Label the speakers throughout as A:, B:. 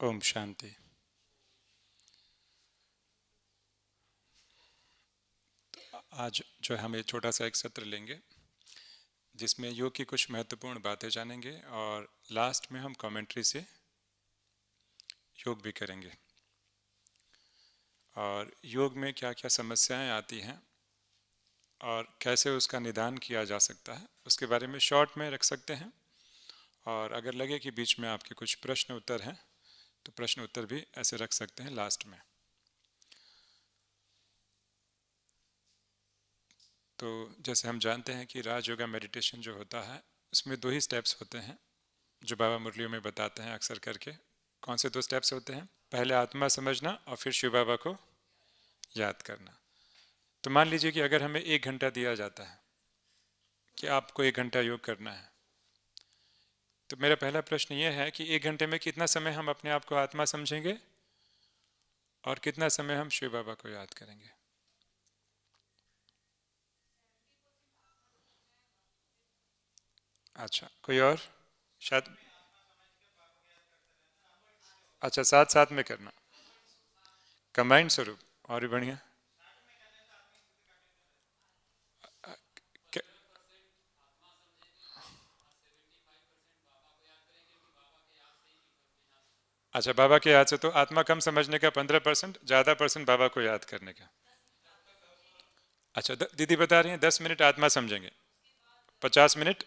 A: ओम शांति। आज जो हम एक छोटा सा एक सत्र लेंगे जिसमें योग की कुछ महत्वपूर्ण बातें जानेंगे और लास्ट में हम कमेंट्री से योग भी करेंगे और योग में क्या क्या समस्याएं आती हैं और कैसे उसका निदान किया जा सकता है उसके बारे में शॉर्ट में रख सकते हैं। और अगर लगे कि बीच में आपके कुछ प्रश्न उत्तर हैं तो प्रश्न उत्तर भी ऐसे रख सकते हैं लास्ट में। तो जैसे हम जानते हैं कि राज योगा मेडिटेशन जो होता है उसमें दो ही स्टेप्स होते हैं जो बाबा मुरलियों में बताते हैं अक्सर करके। कौन से दो स्टेप्स होते हैं? पहले आत्मा समझना और फिर शिव बाबा को याद करना। तो मान लीजिए कि अगर हमें 1 घंटा दिया जाता है कि आपको 1 घंटा योग करना है, तो मेरा पहला प्रश्न यह है कि 1 घंटे में कितना समय हम अपने आप को आत्मा समझेंगे और कितना समय हम शिव बाबा को याद करेंगे? अच्छा, कोई और? शायद अच्छा, साथ साथ में करना, कंबाइंड स्वरूप और भी बढ़िया। अच्छा, बाबा के याद से तो आत्मा कम समझने का 15%, ज़्यादा परसेंट बाबा को याद करने का। अच्छा, दीदी बता रही हैं 10 मिनट आत्मा समझेंगे, 50 मिनट।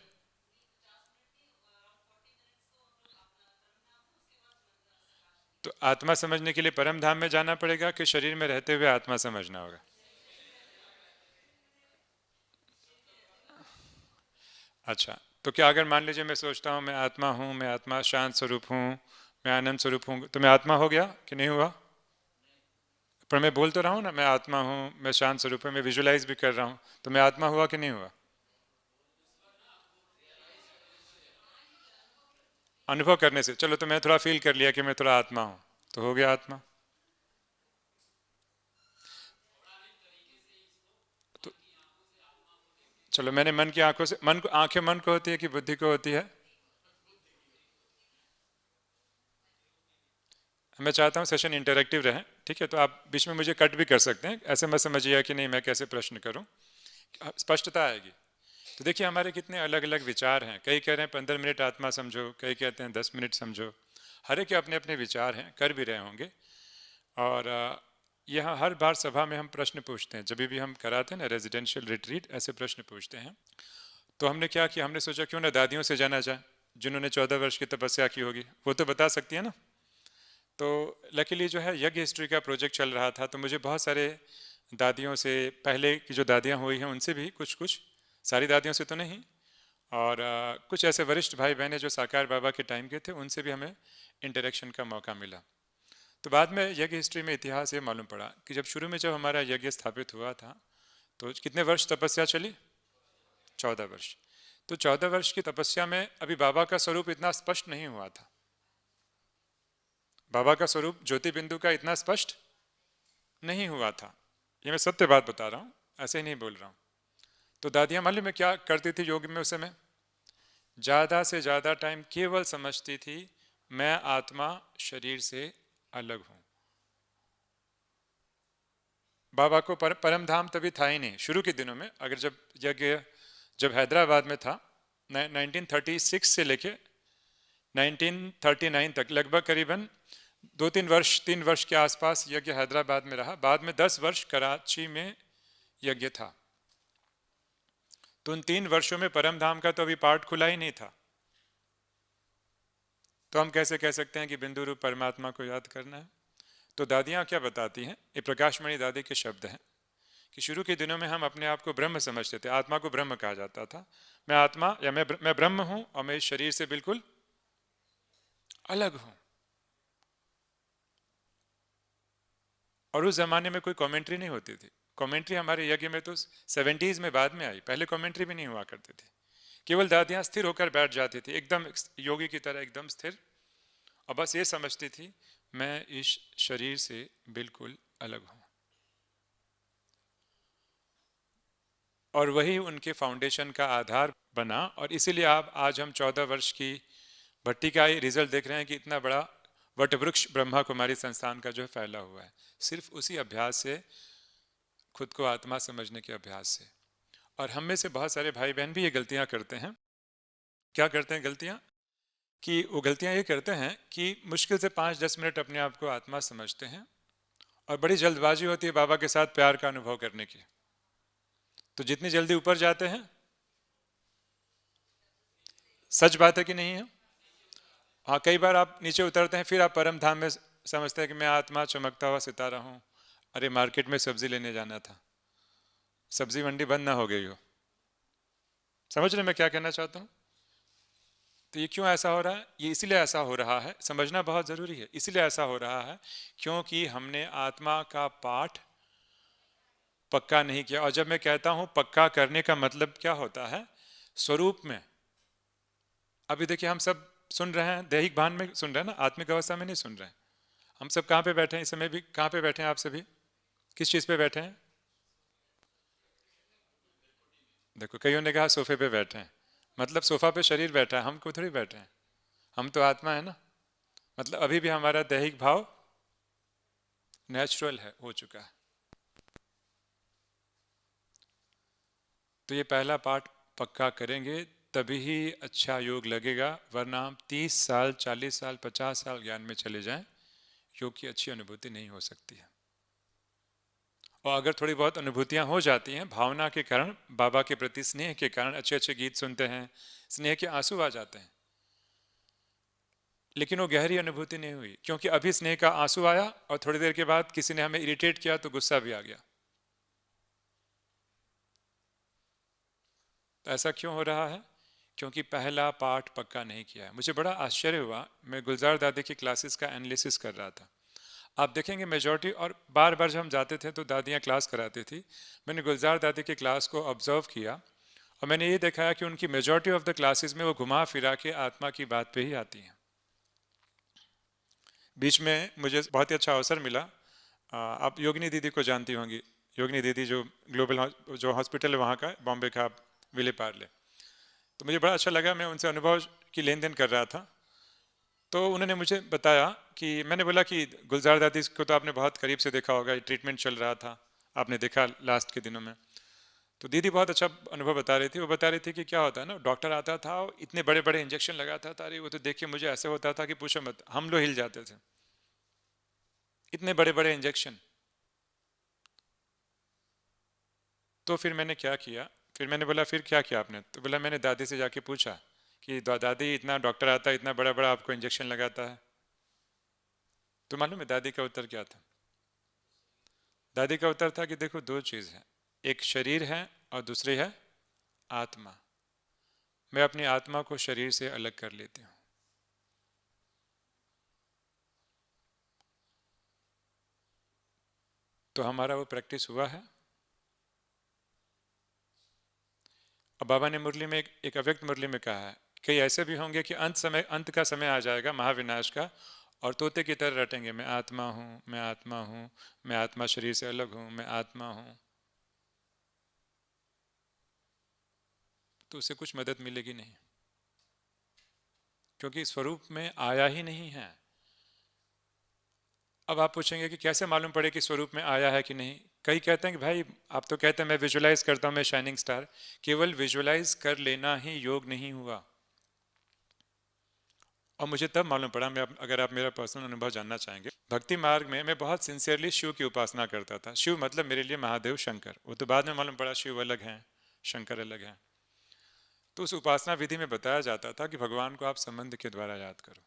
A: तो आत्मा समझने के लिए परम धाम में जाना पड़ेगा कि शरीर में रहते हुए आत्मा समझना होगा? अच्छा, तो क्या अगर मान लीजिए मैं सोचता हूँ मैं आत्मा हूँ, मैं आत्मा शांत स्वरूप हूँ, मैं आनंद स्वरूप हूँ, तो मैं आत्मा हो गया कि नहीं हुआ? पर मैं बोल तो रहा हूँ ना, मैं आत्मा हूँ, मैं शांत स्वरूप हूँ, मैं विजुलाइज भी कर रहा हूँ, तो मैं आत्मा हुआ कि नहीं हुआ? अनुभव करने से। चलो, तो मैं थोड़ा फील कर लिया कि मैं थोड़ा आत्मा हूँ, तो हो गया आत्मा। तो चलो, मैंने मन की आंखों से, मन को, आंखें मन को होती है कि बुद्धि को होती है? मैं चाहता हूँ सेशन इंटरेक्टिव रहे, ठीक है? तो आप बीच में मुझे कट भी कर सकते हैं, ऐसे मत समझिए कि नहीं मैं कैसे प्रश्न करूँ, स्पष्टता आएगी। तो देखिए हमारे कितने अलग अलग विचार हैं। कई कह रहे हैं 15 मिनट आत्मा समझो, कई कहते हैं 10 मिनट समझो। हर एक के अपने अपने विचार हैं, कर भी रहे होंगे। और यहाँ हर बार सभा में हम प्रश्न पूछते हैं, जब भी हम कराते हैं ना रेजिडेंशियल रिट्रीट, ऐसे प्रश्न पूछते हैं। तो हमने क्या किया, हमने सोचा क्यों ना दादियों से जाना जाए जिन्होंने 14 वर्ष की तपस्या की होगी, वो तो बता सकती है ना। तो लकीली जो है यज्ञ हिस्ट्री का प्रोजेक्ट चल रहा था, तो मुझे बहुत सारे दादियों से, पहले की जो दादियाँ हुई हैं उनसे भी कुछ कुछ, सारी दादियों से तो नहीं, और कुछ ऐसे वरिष्ठ भाई बहनें जो साकार बाबा के टाइम के थे उनसे भी हमें इंटरेक्शन का मौका मिला। तो बाद में यज्ञ हिस्ट्री में इतिहास ये मालूम पड़ा कि जब शुरू में जब हमारा यज्ञ स्थापित हुआ था तो कितने वर्ष तपस्या चली? 14 वर्ष। तो 14 वर्ष की तपस्या में अभी बाबा का स्वरूप इतना स्पष्ट नहीं हुआ था। बाबा का स्वरूप ज्योति बिंदु का इतना स्पष्ट नहीं हुआ था। ये मैं सत्य बात बता रहा हूँ, ऐसे ही नहीं बोल रहा हूँ। तो दादियाँ मालूम में क्या करती थी योग में उस समय? ज़्यादा से ज़्यादा टाइम केवल समझती थी मैं आत्मा शरीर से अलग हूँ। बाबा को परम धाम तभी था ही नहीं शुरू के दिनों में। अगर जब यज्ञ जब हैदराबाद में था 1936 से लेके 1939 तक, लगभग करीबन 2-3 वर्ष, 3 वर्ष के आसपास यज्ञ हैदराबाद में रहा। बाद में 10 वर्ष कराची में यज्ञ था। तो उन 3 वर्षों में परम धाम का तो अभी पार्ट खुला ही नहीं था। तो हम कैसे कह सकते हैं कि बिंदु रूप परमात्मा को याद करना है? तो दादियाँ क्या बताती हैं, ये प्रकाशमणि दादी के शब्द हैं कि शुरू के दिनों में हम अपने आप को ब्रह्म समझते थे, आत्मा को ब्रह्म कहा जाता था। मैं आत्मा या मैं ब्रह्म हूँ और मैं इस शरीर से बिल्कुल अलग हूँ। और उस जमाने में कोई कमेंट्री नहीं होती थी। कमेंट्री हमारे यज्ञ में तो 70s में बाद में आई, पहले कमेंट्री भी नहीं हुआ करती थी। केवल दादियाँ स्थिर होकर बैठ जाती थी एकदम योगी की तरह, एकदम स्थिर, और बस ये समझती थी मैं इस शरीर से बिल्कुल अलग हूँ। और वही उनके फाउंडेशन का आधार बना। और इसीलिए आप आज हम 14 वर्ष की भट्टी का रिजल्ट देख रहे हैं कि इतना बड़ा वटवृक्ष ब्रह्मा कुमारी संस्थान का जो है फैला हुआ है, सिर्फ उसी अभ्यास से, खुद को आत्मा समझने के अभ्यास से। और हम में से बहुत सारे भाई बहन भी ये गलतियां करते हैं। क्या करते हैं गलतियां? कि वो गलतियां ये करते हैं कि मुश्किल से 5-10 मिनट अपने आप को आत्मा समझते हैं और बड़ी जल्दबाजी होती है बाबा के साथ प्यार का अनुभव करने की। तो जितनी जल्दी ऊपर जाते हैं, सच बात है कि नहीं है? हाँ, कई बार आप नीचे उतरते हैं, फिर आप परम धाम में समझते हैं कि मैं आत्मा चमकता हुआ सितारा हूँ। अरे मार्केट में सब्जी लेने जाना था, सब्जी मंडी बंद ना हो गई हो। समझ रहे मैं क्या कहना चाहता हूँ? तो ये क्यों ऐसा हो रहा है? ये इसीलिए ऐसा हो रहा है, समझना बहुत ज़रूरी है। इसीलिए ऐसा हो रहा है क्योंकि हमने आत्मा का पाठ पक्का नहीं किया। और जब मैं कहता हूँ पक्का करने का मतलब क्या होता है? स्वरूप में। अभी देखिए हम सब सुन रहे हैं, दैहिक भान में सुन रहे हैं ना, आत्मिक अवस्था में नहीं सुन रहे हैं। हम सब कहाँ पे बैठे हैं इस समय? भी कहाँ पे बैठे हैं आप सभी? किस चीज़ पे बैठे हैं? देखो, कईयों ने कहा सोफे पे बैठे हैं, मतलब सोफा पे शरीर बैठा है, हम को थोड़ी बैठे हैं, हम तो आत्मा है ना। मतलब अभी भी हमारा दैहिक भाव नेचुरल है, हो चुका है। तो ये पहला पाठ पक्का करेंगे तभी ही अच्छा योग लगेगा, वरना हम 30 साल 40 साल 50 साल ज्ञान में चले जाएं, योग की अच्छी अनुभूति नहीं हो सकती है। और अगर थोड़ी बहुत अनुभूतियां हो जाती हैं भावना के कारण, बाबा के प्रति स्नेह के कारण, अच्छे अच्छे गीत सुनते हैं, स्नेह के आंसू आ जाते हैं, लेकिन वो गहरी अनुभूति नहीं हुई, क्योंकि अभी स्नेह का आंसू आया और थोड़ी देर के बाद किसी ने हमें इरिटेट किया तो गुस्सा भी आ गया। तो ऐसा क्यों हो रहा है? क्योंकि पहला पाठ पक्का नहीं किया है। मुझे बड़ा आश्चर्य हुआ, मैं गुलजार दादी की क्लासेस का एनालिसिस कर रहा था। आप देखेंगे मेजॉरिटी, और बार बार जब हम जाते थे तो दादियाँ क्लास कराती थी, मैंने गुलजार दादी की क्लास को ऑब्जर्व किया और मैंने ये देखा कि उनकी मेजॉरिटी ऑफ द क्लासेस में वो घुमा फिरा के आत्मा की बात पे ही आती हैं। बीच में मुझे बहुत ही अच्छा अवसर मिला, आप योगिनी दीदी को जानती होंगी, योगिनी दीदी जो ग्लोबल जो हॉस्पिटल है वहाँ का, बॉम्बे का, विले पार्ले। तो मुझे बड़ा अच्छा लगा, मैं उनसे अनुभव की लेन देन कर रहा था। तो उन्होंने मुझे बताया कि, मैंने बोला कि गुलजार दादी को तो आपने बहुत करीब से देखा होगा, ट्रीटमेंट चल रहा था, आपने देखा लास्ट के दिनों में। तो दीदी बहुत अच्छा अनुभव बता रही थी। वो बता रही थी कि क्या होता है ना, डॉक्टर आता था और इतने बड़े बड़े इंजेक्शन लगाता था, अरे वो तो देख के मुझे ऐसे होता था कि पूछो मत, हम लोग हिल जाते थे, इतने बड़े बड़े इंजेक्शन। तो फिर मैंने क्या किया, फिर मैंने बोला फिर क्या किया आपने? तो बोला मैंने दादी से जाके पूछा कि दादी इतना डॉक्टर आता है, इतना बड़ा बड़ा आपको इंजेक्शन लगाता है। तो मालूम है दादी का उत्तर क्या था? दादी का उत्तर था कि देखो दो चीज़ है, एक शरीर है और दूसरी है आत्मा। मैं अपनी आत्मा को शरीर से अलग कर लेती हूँ। तो हमारा वो प्रैक्टिस हुआ है। अब बाबा ने मुरली में एक अव्यक्त मुरली में कहा है, कई ऐसे भी होंगे कि अंत का समय आ जाएगा महाविनाश का, और तोते की तरह रटेंगे, मैं आत्मा हूँ, मैं आत्मा हूँ, मैं आत्मा शरीर से अलग हूँ, मैं आत्मा हूँ। तो उससे कुछ मदद मिलेगी नहीं, क्योंकि स्वरूप में आया ही नहीं है। अब आप पूछेंगे कि कैसे मालूम पड़े कि स्वरूप में आया है कि नहीं? कई कहते हैं कि भाई आप तो कहते हैं मैं विजुलाइज करता हूँ, मैं शाइनिंग स्टार। केवल विजुलाइज कर लेना ही योग नहीं हुआ। और मुझे तब मालूम पड़ा, मैं अगर आप मेरा पर्सनल अनुभव जानना चाहेंगे, भक्ति मार्ग में मैं बहुत सिंसियरली शिव की उपासना करता था। शिव मतलब मेरे लिए महादेव शंकर, वो तो बाद में मालूम पड़ा शिव अलग हैं, शंकर अलग हैं। तो उस उपासना विधि में बताया जाता था कि भगवान को आप संबंध के द्वारा याद करो।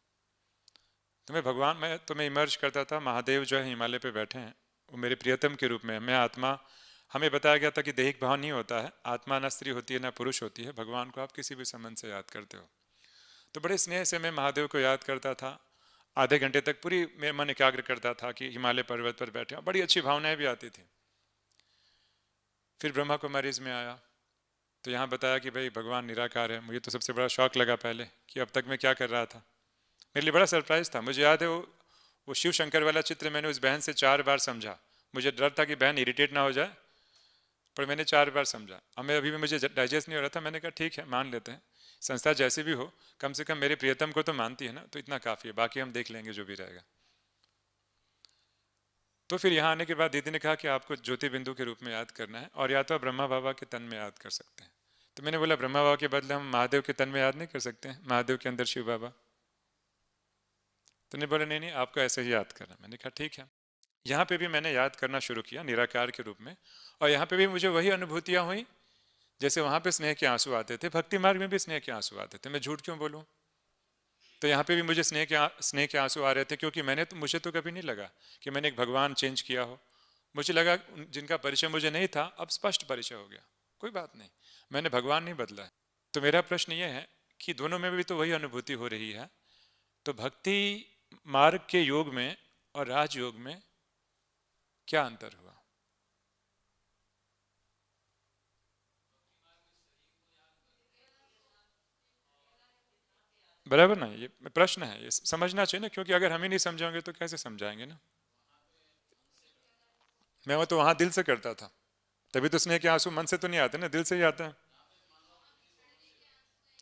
A: तो मैं भगवान में तो मैं इमर्ज करता था, महादेव जो है हिमालय पे बैठे हैं, वो मेरे प्रियतम के रूप में, मैं आत्मा। हमें बताया गया था कि दैहिक भाव नहीं होता है, आत्मा न स्त्री होती है न पुरुष होती है, भगवान को आप किसी भी संबंध से याद करते हो। तो बड़े स्नेह से मैं महादेव को याद करता था, आधे घंटे तक पूरी मेरा मन एकाग्र करता था कि हिमालय पर्वत पर बैठे, बड़ी अच्छी भावनाएं भी आती थी। फिर ब्रह्मा कुमारीज में आया तो यहाँ बताया कि भाई भगवान निराकार है। मुझे तो सबसे बड़ा शौक लगा पहले कि अब तक मैं क्या कर रहा था, मेरे लिए बड़ा सरप्राइज था। मुझे याद है वो शिव शंकर वाला चित्र मैंने उस बहन से 4 बार समझा। मुझे डर था कि बहन इरिटेट ना हो जाए, पर मैंने 4 बार समझा। अब मैं अभी भी मुझे डाइजेस्ट नहीं हो रहा था, मैंने कहा ठीक है मान लेते हैं। संस्था जैसी भी हो, कम से कम मेरे प्रियतम को तो मानती है ना, तो इतना काफ़ी है, बाकी हम देख लेंगे जो भी रहेगा। तो फिर यहाँ आने के बाद दीदी ने कहा कि आपको ज्योति बिंदु के रूप में याद करना है, और या तो आप ब्रह्मा बाबा के तन में याद कर सकते हैं। तो मैंने बोला ब्रह्मा बाबा के बदले हम महादेव के तन में याद नहीं कर सकते हैं, महादेव के अंदर शिव बाबा। तो नहीं बोला नहीं नहीं, आपको ऐसे ही याद करना। मैंने कहा ठीक है। यहाँ पे भी मैंने याद करना शुरू किया निराकार के रूप में, और यहाँ पे भी मुझे वही अनुभूतियाँ हुई जैसे वहाँ पे स्नेह के आंसू आते थे, भक्ति मार्ग में भी स्नेह के आंसू आते थे। मैं झूठ क्यों बोलूँ? तो यहाँ पे भी मुझे स्नेह के आंसू आ रहे थे, क्योंकि मुझे तो कभी नहीं लगा कि मैंने एक भगवान चेंज किया हो। मुझे लगा जिनका परिचय मुझे नहीं था अब स्पष्ट परिचय हो गया, कोई बात नहीं, मैंने भगवान नहीं बदला है। तो मेरा प्रश्न ये है कि दोनों में भी तो वही अनुभूति हो रही है, तो भक्ति मार्ग के योग में और राजयोग में क्या अंतर हुआ? बराबर ना, ये प्रश्न है, ये समझना चाहिए ना, क्योंकि अगर हम ही नहीं समझाएंगे तो कैसे समझाएंगे ना। मैं वो तो वहां दिल से करता था, तभी तो स्नेह के आंसू मन से तो नहीं आते ना, दिल से ही आते हैं।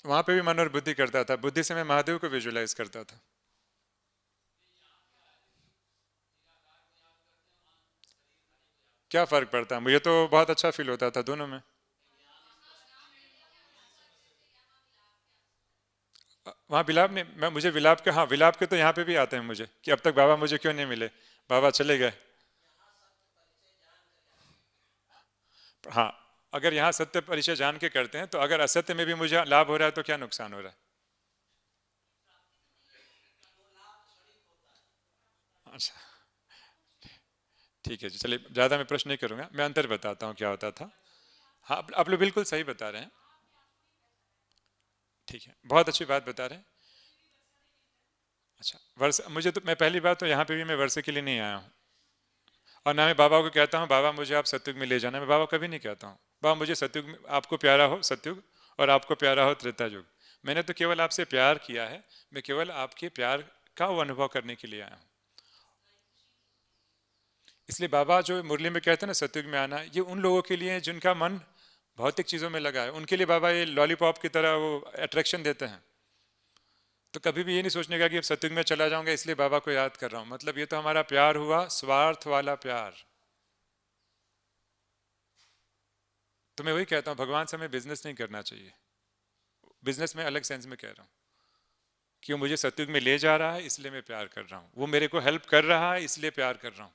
A: वहां पे भी मन और बुद्धि करता था, बुद्धि से मैं महादेव को विजुलाइज करता था। क्या फर्क पड़ता है? मुझे तो बहुत अच्छा फील होता था दोनों में। वहाँ विलाप नहीं, मैं मुझे विलाप के, हाँ विलाप के तो यहाँ पे भी आते हैं मुझे कि अब तक बाबा मुझे क्यों नहीं मिले, बाबा चले गए। हाँ, अगर यहाँ सत्य परिचय जान के करते हैं तो अगर असत्य में भी मुझे लाभ हो रहा है तो क्या नुकसान हो रहा है? अच्छा ठीक है जी, चलिए ज़्यादा मैं प्रश्न नहीं करूँगा, मैं अंतर बताता हूँ क्या होता था। हाँ आप लोग बिल्कुल सही बता रहे हैं, ठीक है, बहुत अच्छी बात बता रहे हैं। अच्छा वर्ष, मुझे तो मैं पहली बात तो यहाँ पे भी मैं वर्षे के लिए नहीं आया हूँ, और ना मैं बाबा को कहता हूँ बाबा मुझे आप सतयुग में ले जाना, मैं बाबा कभी नहीं कहता हूँ बाबा मुझे सतयुग में, आपको प्यारा हो सतयुग और आपको प्यारा हो त्रेता युग। मैंने तो केवल आपसे प्यार किया है, मैं केवल आपके प्यार का वो अनुभव करने के लिए आया हूँ। इसलिए बाबा जो मुरली में कहते हैं ना सतयुग में आना, ये उन लोगों के लिए जिनका मन भौतिक चीज़ों में लगा है, उनके लिए बाबा ये लॉलीपॉप की तरह वो अट्रैक्शन देते हैं। तो कभी भी ये नहीं सोचने का कि अब सतयुग में चला जाऊंगा इसलिए बाबा को याद कर रहा हूँ, मतलब ये तो हमारा प्यार हुआ स्वार्थ वाला प्यार। तो मैं वही कहता हूँ भगवान से हमें बिजनेस नहीं करना चाहिए, बिजनेस में अलग सेंस में कह रहा हूँ कि वो मुझे सतयुग में ले जा रहा है इसलिए मैं प्यार कर रहा हूँ, वो मेरे को हेल्प कर रहा है इसलिए प्यार कर रहा हूँ।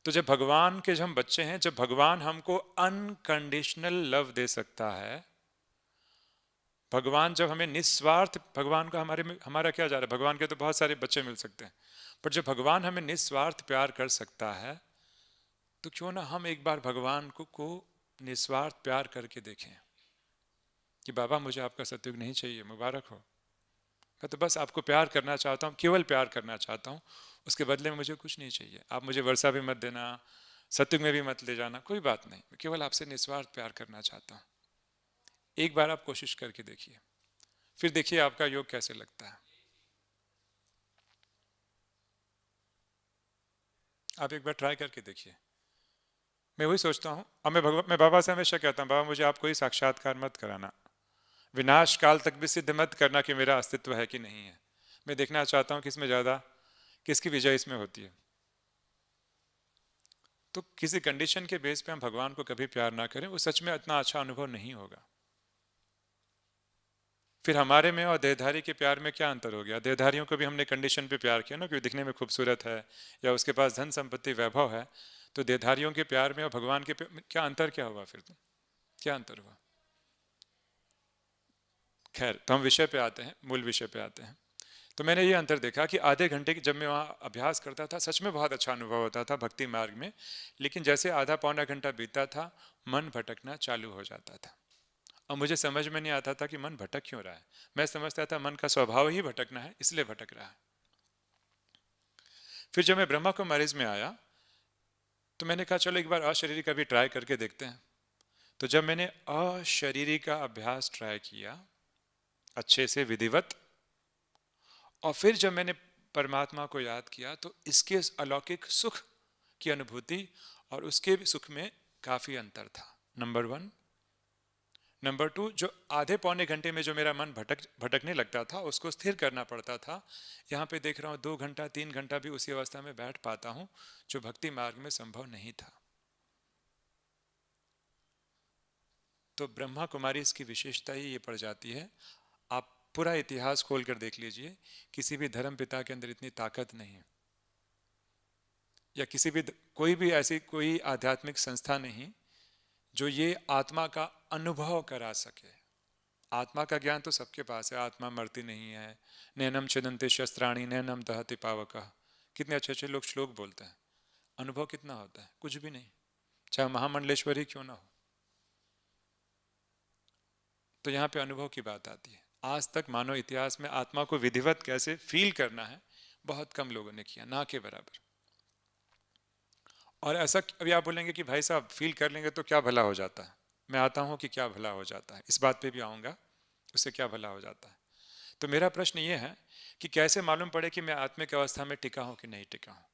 A: तो जब भगवान के हम बच्चे हैं, जब भगवान हमको अनकंडीशनल लव दे सकता है, भगवान जब हमें निस्वार्थ, भगवान का हमारे में हमारा क्या जा रहा है, भगवान के तो बहुत सारे बच्चे मिल सकते हैं, पर जब भगवान हमें निस्वार्थ प्यार कर सकता है तो क्यों ना हम एक बार भगवान को निस्वार्थ प्यार करके देखें कि बाबा मुझे आपका सतयुग नहीं चाहिए, मुबारक हो, मैं तो बस आपको प्यार करना चाहता हूँ, केवल प्यार करना चाहता हूँ, उसके बदले में मुझे कुछ नहीं चाहिए, आप मुझे वर्षा भी मत देना, सतयुग में भी मत ले जाना, कोई बात नहीं, मैं केवल आपसे निस्वार्थ प्यार करना चाहता हूँ। एक बार आप कोशिश करके देखिए, फिर देखिए आपका योग कैसे लगता है। आप एक बार ट्राई करके देखिए। मैं वही सोचता हूँ, अब मैं बाबा से हमेशा कहता हूँ बाबा मुझे आप कोई साक्षात्कार मत कराना, विनाश काल तक भी सिद्ध मत करना कि मेरा अस्तित्व है कि नहीं है, मैं देखना चाहता हूँ किसमें ज़्यादा, किसकी विजय इसमें होती है। तो किसी कंडीशन के बेस पे हम भगवान को कभी प्यार ना करें, वो सच में इतना अच्छा अनुभव नहीं होगा। फिर हमारे में और देहधारी के प्यार में क्या अंतर हो गया? देहधारियों को भी हमने कंडीशन पे प्यार किया ना, क्योंकि दिखने में खूबसूरत है या उसके पास धन संपत्ति वैभव है, तो देहधारियों के प्यार में और भगवान के क्या अंतर क्या हुआ? फिर तो क्या अंतर हुआ? खैर, तो हम विषय पे आते हैं, मूल विषय पे आते हैं। तो मैंने ये अंतर देखा कि आधे घंटे की जब मैं वहाँ अभ्यास करता था सच में बहुत अच्छा अनुभव होता था भक्ति मार्ग में, लेकिन जैसे आधा पौना घंटा बीतता था मन भटकना चालू हो जाता था, और मुझे समझ में नहीं आता था कि मन भटक क्यों रहा है। मैं समझता था मन का स्वभाव ही भटकना है इसलिए भटक रहा है। फिर जब मैं ब्रह्मा कुमारीज में आया तो मैंने कहा चलो एक बार अशरीरी का भी ट्राई करके देखते हैं। तो जब मैंने अशरीरी का अभ्यास ट्राई किया अच्छे से विधिवत, और फिर जब मैंने परमात्मा को याद किया तो इसके अलौकिक सुख की अनुभूति और उसके भी सुख में काफी अंतर था, नंबर वन। नंबर 2, जो आधे पौने घंटे में जो मेरा मन भटकने लगता था उसको स्थिर करना पड़ता था। यहाँ पे देख रहा हूँ 2 घंटा 3 घंटा भी उसी अवस्था में बैठ पाता हूँ, जो भक्ति मार्ग में संभव नहीं था। तो ब्रह्मा कुमारी इसकी विशेषता ही ये पड़ जाती है। आप पूरा इतिहास खोल कर देख लीजिए, किसी भी धर्म पिता के अंदर इतनी ताकत नहीं है, या किसी भी कोई भी ऐसी कोई आध्यात्मिक संस्था नहीं जो ये आत्मा का अनुभव करा सके। आत्मा का ज्ञान तो सबके पास है, आत्मा मरती नहीं है, नैनम छिदन्ते शस्त्राणि नैनम दहति पावकः, कितने अच्छे अच्छे लोग श्लोक बोलते हैं। अनुभव कितना होता है? कुछ भी नहीं, चाहे महामंडलेश्वरी क्यों ना हो। तो यहाँ पे अनुभव की बात आती है। आज तक मानव इतिहास में आत्मा को विधिवत कैसे फील करना है बहुत कम लोगों ने किया, ना के बराबर। और ऐसा अभी आप बोलेंगे कि भाई साहब फील कर लेंगे तो क्या भला हो जाता है। मैं आता हूँ कि क्या भला हो जाता है, इस बात पे भी आऊँगा, उससे क्या भला हो जाता है। तो मेरा प्रश्न ये है कि कैसे मालूम पड़े कि मैं आत्मिक अवस्था में टिका हूँ कि नहीं टिका हूँ,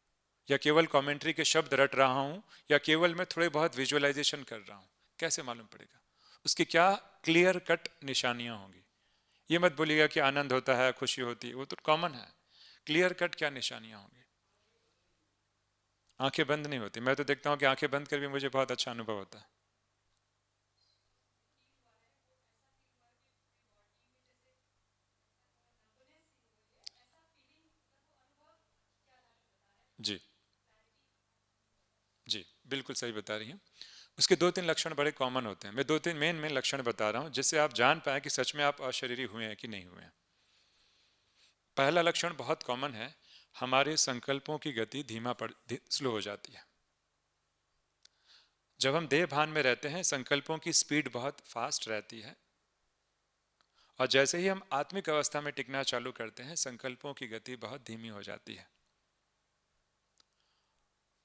A: या केवल कमेंट्री के शब्द रट रहा हूँ, या केवल मैं थोड़े बहुत विजुअलाइजेशन कर रहा हूँ, कैसे मालूम पड़ेगा? उसकी क्या क्लियर कट निशानियाँ होंगी? ये मत बोलिएगा कि आनंद होता है, खुशी होती है, वो तो कॉमन है। क्लियर कट क्या निशानियाँ होंगी? आंखें बंद नहीं होती। मैं तो देखता हूँ कि आंखें बंद कर भी मुझे बहुत अच्छा अनुभव होता है। जी जी, बिल्कुल सही बता रही हैं। उसके 2-3 लक्षण बड़े कॉमन होते हैं। मैं 2-3 मेन लक्षण बता रहा हूँ जिससे आप जान पाएं कि सच में आप अशरीरी हुए हैं कि नहीं हुए हैं। पहला लक्षण बहुत कॉमन है, हमारे संकल्पों की गति स्लो हो जाती है। जब हम देह भान में रहते हैं संकल्पों की स्पीड बहुत फास्ट रहती है, और जैसे ही हम आत्मिक अवस्था में टिकना चालू करते हैं संकल्पों की गति बहुत धीमी हो जाती है।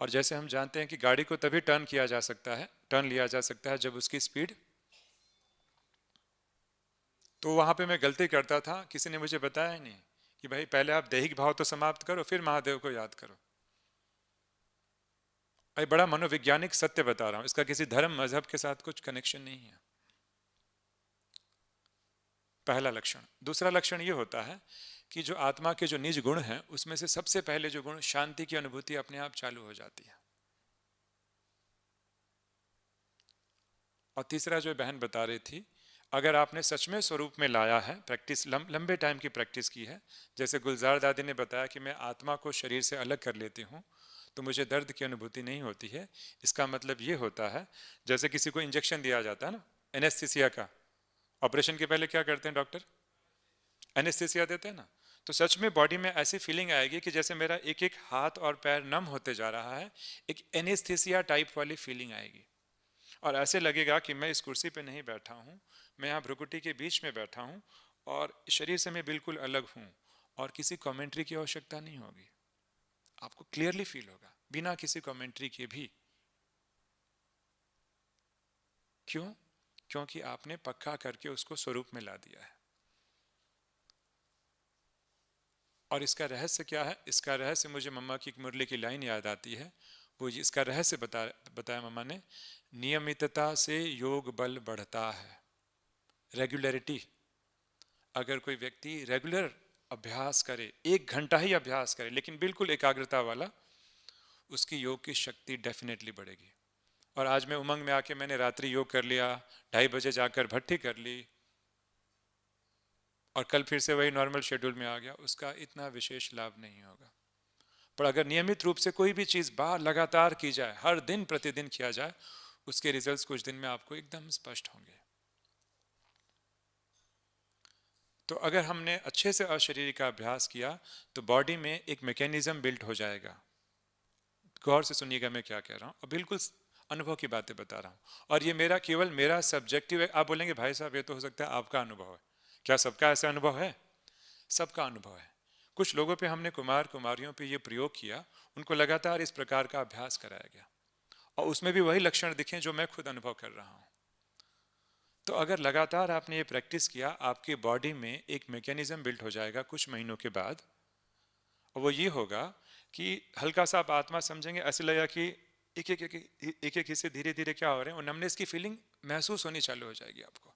A: और जैसे हम जानते हैं कि गाड़ी को तभी टर्न लिया जा सकता है जब उसकी स्पीड, तो वहां पे मैं गलती करता था, किसी ने मुझे बताया ही नहीं कि भाई पहले आप दैहिक भाव तो समाप्त करो फिर महादेव को याद करो। भाई बड़ा मनोवैज्ञानिक सत्य बता रहा हूं, इसका किसी धर्म मजहब के साथ कुछ कनेक्शन नहीं है। पहला लक्षण। दूसरा लक्षण ये होता है कि जो आत्मा के जो निज गुण हैं उसमें से सबसे पहले जो गुण, शांति की अनुभूति अपने आप चालू हो जाती है। और तीसरा जो बहन बता रही थी, अगर आपने सच में स्वरूप में लाया है, प्रैक्टिस लंबे टाइम की प्रैक्टिस की है, जैसे गुलजार दादी ने बताया कि मैं आत्मा को शरीर से अलग कर लेती हूँ तो मुझे दर्द की अनुभूति नहीं होती है। इसका मतलब ये होता है जैसे किसी को इंजेक्शन दिया जाता है ना, एनेस्थीसिया का, ऑपरेशन के पहले क्या करते हैं डॉक्टर? एनेस्थीसिया देते हैं ना। तो सच में बॉडी में ऐसी फीलिंग आएगी कि जैसे मेरा एक एक हाथ और पैर नम होते जा रहा है, एक एनेस्थीसिया टाइप वाली फीलिंग आएगी। और ऐसे लगेगा कि मैं इस कुर्सी पे नहीं बैठा हूँ, मैं यहाँ भ्रुकुटी के बीच में बैठा हूँ और शरीर से मैं बिल्कुल अलग हूँ, और किसी कमेंट्री की आवश्यकता नहीं होगी। आपको क्लियरली फील होगा बिना किसी कमेंट्री के भी। क्यों? क्योंकि आपने पक्का करके उसको स्वरूप में ला दिया है। और इसका रहस्य क्या है? इसका रहस्य मुझे मम्मा की एक मुरली की लाइन याद आती है। वो इसका रहस्य बताया मम्मा ने, नियमितता से योग बल बढ़ता है। रेगुलरिटी। अगर कोई व्यक्ति रेगुलर अभ्यास करे, 1 घंटा ही अभ्यास करे लेकिन बिल्कुल एकाग्रता वाला, उसकी योग की शक्ति डेफिनेटली बढ़ेगी। और आज मैं उमंग में आके मैंने रात्रि योग कर लिया, 2:30 बजे जाकर भट्टी कर ली और कल फिर से वही नॉर्मल शेड्यूल में आ गया, उसका इतना विशेष लाभ नहीं होगा। पर अगर नियमित रूप से कोई भी चीज़ बार लगातार की जाए, हर दिन प्रतिदिन किया जाए, उसके रिजल्ट्स कुछ दिन में आपको एकदम स्पष्ट होंगे। तो अगर हमने अच्छे से अशरीरी का अभ्यास किया तो बॉडी में एक मैकेनिज्म बिल्ट हो जाएगा। गौर से सुनिएगा मैं क्या कह रहा हूँ, और बिल्कुल अनुभव की बातें बता रहा हूँ। और ये केवल मेरा सब्जेक्टिव है। आप बोलेंगे भाई साहब ये तो हो सकता है आपका अनुभव है। क्या सबका ऐसा अनुभव है? सबका अनुभव है। कुछ लोगों पे हमने कुमार कुमारियों पे ये प्रयोग किया, उनको लगातार इस प्रकार का अभ्यास कराया गया और उसमें भी वही लक्षण दिखे जो मैं खुद अनुभव कर रहा हूँ। तो अगर लगातार आपने ये प्रैक्टिस किया, आपकी बॉडी में एक मैकेनिज्म बिल्ट हो जाएगा कुछ महीनों के बाद, और वो ये होगा कि हल्का सा आप आत्मा समझेंगे, ऐसे लगेगा कि एक एक हिस्से धीरे धीरे क्या हो रहे हैं, और नमनेस की फीलिंग महसूस होनी चालू हो जाएगी आपको।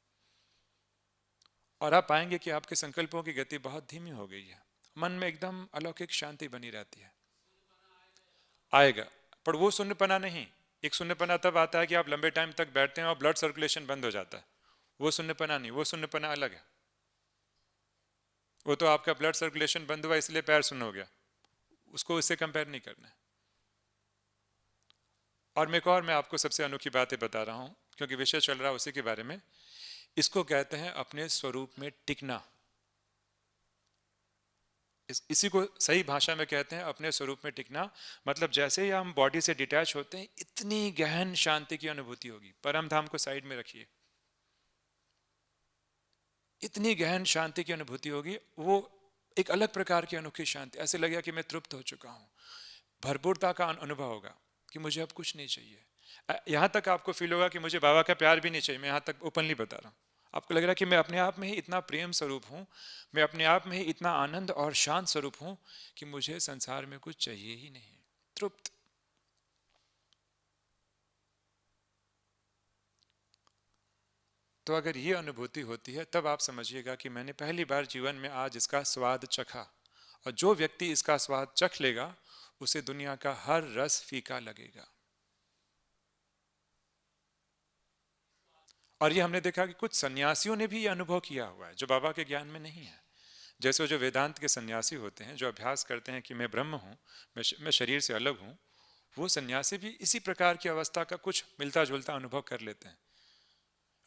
A: और आप पाएंगे कि आपके संकल्पों की गति बहुत धीमी हो गई है, मन में एकदम अलौकिक शांति बनी रहती है। आएगा, पर वो शून्यपना नहीं। एक शून्यपना तब आता है कि आप लंबे टाइम तक बैठते हैं और ब्लड सर्कुलेशन बंद हो जाता है, वो शून्यपना नहीं, वो शून्यपना अलग है। वो तो आपका ब्लड सर्कुलेशन बंद हुआ इसलिए पैर सुन्न हो गया, उसको इससे कंपेयर नहीं करना है। और मैं आपको सबसे अनोखी बातें बता रहा हूं क्योंकि विषय चल रहा है उसी के बारे में। इसको कहते हैं अपने स्वरूप में टिकना। इसी को सही भाषा में कहते हैं अपने स्वरूप में टिकना। मतलब जैसे ही हम बॉडी से डिटैच होते हैं इतनी गहन शांति की अनुभूति होगी। परम धाम को साइड में रखिए, इतनी गहन शांति की अनुभूति होगी, वो एक अलग प्रकार की अनोखी शांति। ऐसे लगेगा कि मैं तृप्त हो चुका हूं, भरपूरता का अनुभव होगा कि मुझे अब कुछ नहीं चाहिए। यहां तक आपको फील होगा कि मुझे बाबा का प्यार भी नहीं चाहिए। मैं यहां तक ओपनली बता रहा हूं। आपको लग रहा है कि मैं अपने आप में ही इतना प्रेम स्वरूप हूं, मैं अपने आप में ही इतना आनंद और शांत स्वरूप हूं कि मुझे संसार में कुछ चाहिए ही नहीं, तृप्त। तो अगर ये अनुभूति होती है तब आप समझिएगा कि मैंने पहली बार जीवन में आज इसका स्वाद चखा। और जो व्यक्ति इसका स्वाद चख लेगा उसे दुनिया का हर रस फीका लगेगा। और ये हमने देखा कि कुछ सन्यासियों ने भी ये अनुभव किया हुआ है जो बाबा के ज्ञान में नहीं है। जैसे जो वेदांत के सन्यासी होते हैं जो अभ्यास करते हैं कि मैं ब्रह्म हूँ, मैं शरीर से अलग हूँ, वो सन्यासी भी इसी प्रकार की अवस्था का कुछ मिलता जुलता अनुभव कर लेते हैं।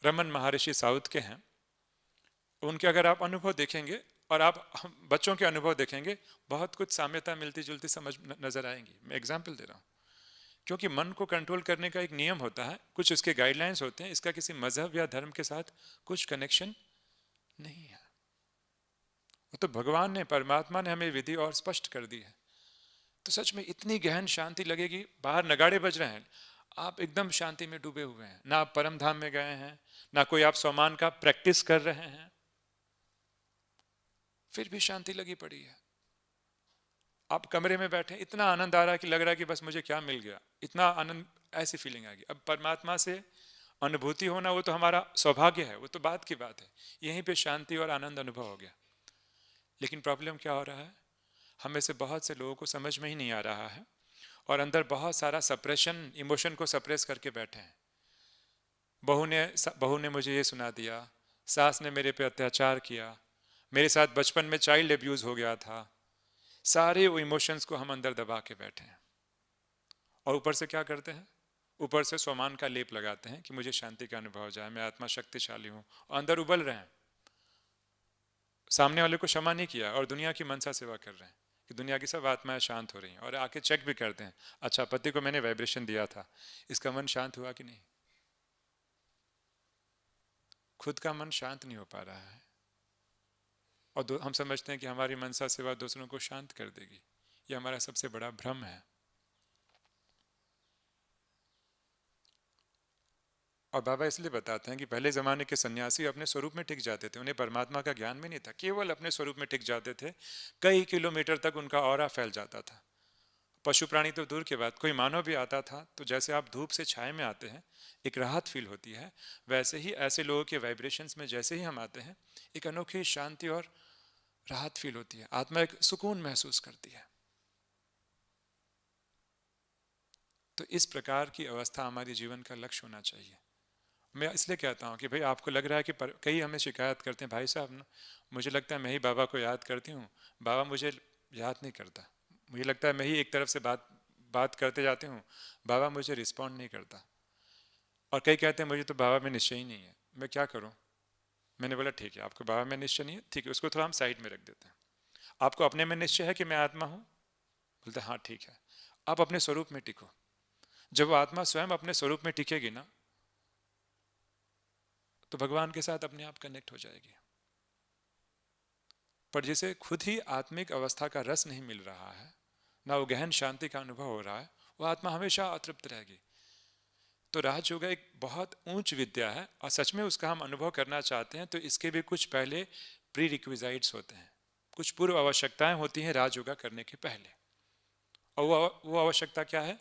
A: रमन महर्षि साउथ के हैं, उनके अगर आप अनुभव देखेंगे और आप बच्चों के अनुभव देखेंगे बहुत कुछ साम्यता मिलती जुलती समझ नजर आएंगी। मैं एग्जाम्पल दे रहा हूँ। क्योंकि मन को कंट्रोल करने का एक नियम होता है, कुछ उसके गाइडलाइंस होते हैं, इसका किसी मजहब या धर्म के साथ कुछ कनेक्शन नहीं है। वो तो भगवान ने, परमात्मा ने हमें विधि और स्पष्ट कर दी है। तो सच में इतनी गहन शांति लगेगी। बाहर नगाड़े बज रहे हैं, आप एकदम शांति में डूबे हुए हैं, ना आप परम धाम में गए हैं, ना कोई आप स्वमान का प्रैक्टिस कर रहे हैं, फिर भी शांति लगी पड़ी है। आप कमरे में बैठे, इतना आनंद आ रहा है कि लग रहा है कि बस मुझे क्या मिल गया, इतना आनंद, ऐसी फीलिंग आ गई। अब परमात्मा से अनुभूति होना वो तो हमारा सौभाग्य है, वो तो बात की बात है। यहीं पे शांति और आनंद अनुभव हो गया। लेकिन प्रॉब्लम क्या हो रहा है, हमें से बहुत से लोगों को समझ में ही नहीं आ रहा है और अंदर बहुत सारा सप्रेशन, इमोशन को सप्रेस करके बैठे हैं। बहू ने मुझे ये सुना दिया, सास ने मेरे पे अत्याचार किया, मेरे साथ बचपन में चाइल्ड एब्यूज हो गया था। सारे वो इमोशंस को हम अंदर दबा के बैठे हैं और ऊपर से क्या करते हैं, ऊपर से स्वमान का लेप लगाते हैं कि मुझे शांति का अनुभव हो जाए, मैं आत्मा शक्तिशाली हूं, और अंदर उबल रहे हैं। सामने वाले को क्षमा नहीं किया और दुनिया की मनसा सेवा कर रहे हैं कि दुनिया की सब आत्माएं शांत हो रही हैं। और आके चेक भी करते हैं, अच्छा पति को मैंने वाइब्रेशन दिया था, इसका मन शांत हुआ कि नहीं। खुद का मन शांत नहीं हो पा रहा है और हम समझते हैं कि हमारी मनसा सेवा दूसरों को शांत कर देगी। ये हमारा सबसे बड़ा भ्रम है। और बाबा इसलिए बताते हैं कि पहले ज़माने के सन्यासी अपने स्वरूप में टिक जाते थे, उन्हें परमात्मा का ज्ञान भी नहीं था, केवल अपने स्वरूप में टिक जाते थे। कई किलोमीटर तक उनका ऑरा फैल जाता था। पशु प्राणी तो दूर के बात, कोई मानव भी आता था तो जैसे आप धूप से छाए में आते हैं एक राहत फील होती है, वैसे ही ऐसे लोगों के वाइब्रेशंस में जैसे ही हम आते हैं एक अनोखी शांति और राहत फील होती है, आत्मा एक सुकून महसूस करती है। तो इस प्रकार की अवस्था हमारे जीवन का लक्ष्य होना चाहिए। मैं इसलिए कहता हूँ कि भाई आपको लग रहा है कि कई हमें शिकायत करते हैं, भाई साहब मुझे लगता है मैं ही बाबा को याद करती हूँ, बाबा मुझे याद नहीं करता, मुझे लगता है मैं ही एक तरफ से बात करते जाती हूँ, बाबा मुझे रिस्पॉन्ड नहीं करता। और कई कहते हैं मुझे तो बाबा में निश्चय ही नहीं है, मैं क्या करूँ। मैंने बोला ठीक है, आपको बाबा में निश्चय नहीं है, ठीक है, उसको थोड़ा हम साइड में रख देते हैं। आपको अपने में निश्चय है कि मैं आत्मा हूँ, बोलते हाँ ठीक है, आप अपने स्वरूप में टिको। जब वो आत्मा स्वयं अपने स्वरूप में टिकेगी ना तो भगवान के साथ अपने आप कनेक्ट हो जाएगी। पर जिसे खुद ही आत्मिक अवस्था का रस नहीं मिल रहा है, ना वो गहन शांति का अनुभव हो रहा है, वो आत्मा हमेशा अतृप्त रहेगी। तो राजयोग एक बहुत ऊंच विद्या है और सच में उसका हम अनुभव करना चाहते हैं तो इसके भी कुछ पहले प्री रिक्विजाइट्स होते हैं, कुछ पूर्व आवश्यकताएं होती हैं राजयोगा करने के पहले। और वो आवश्यकता क्या है,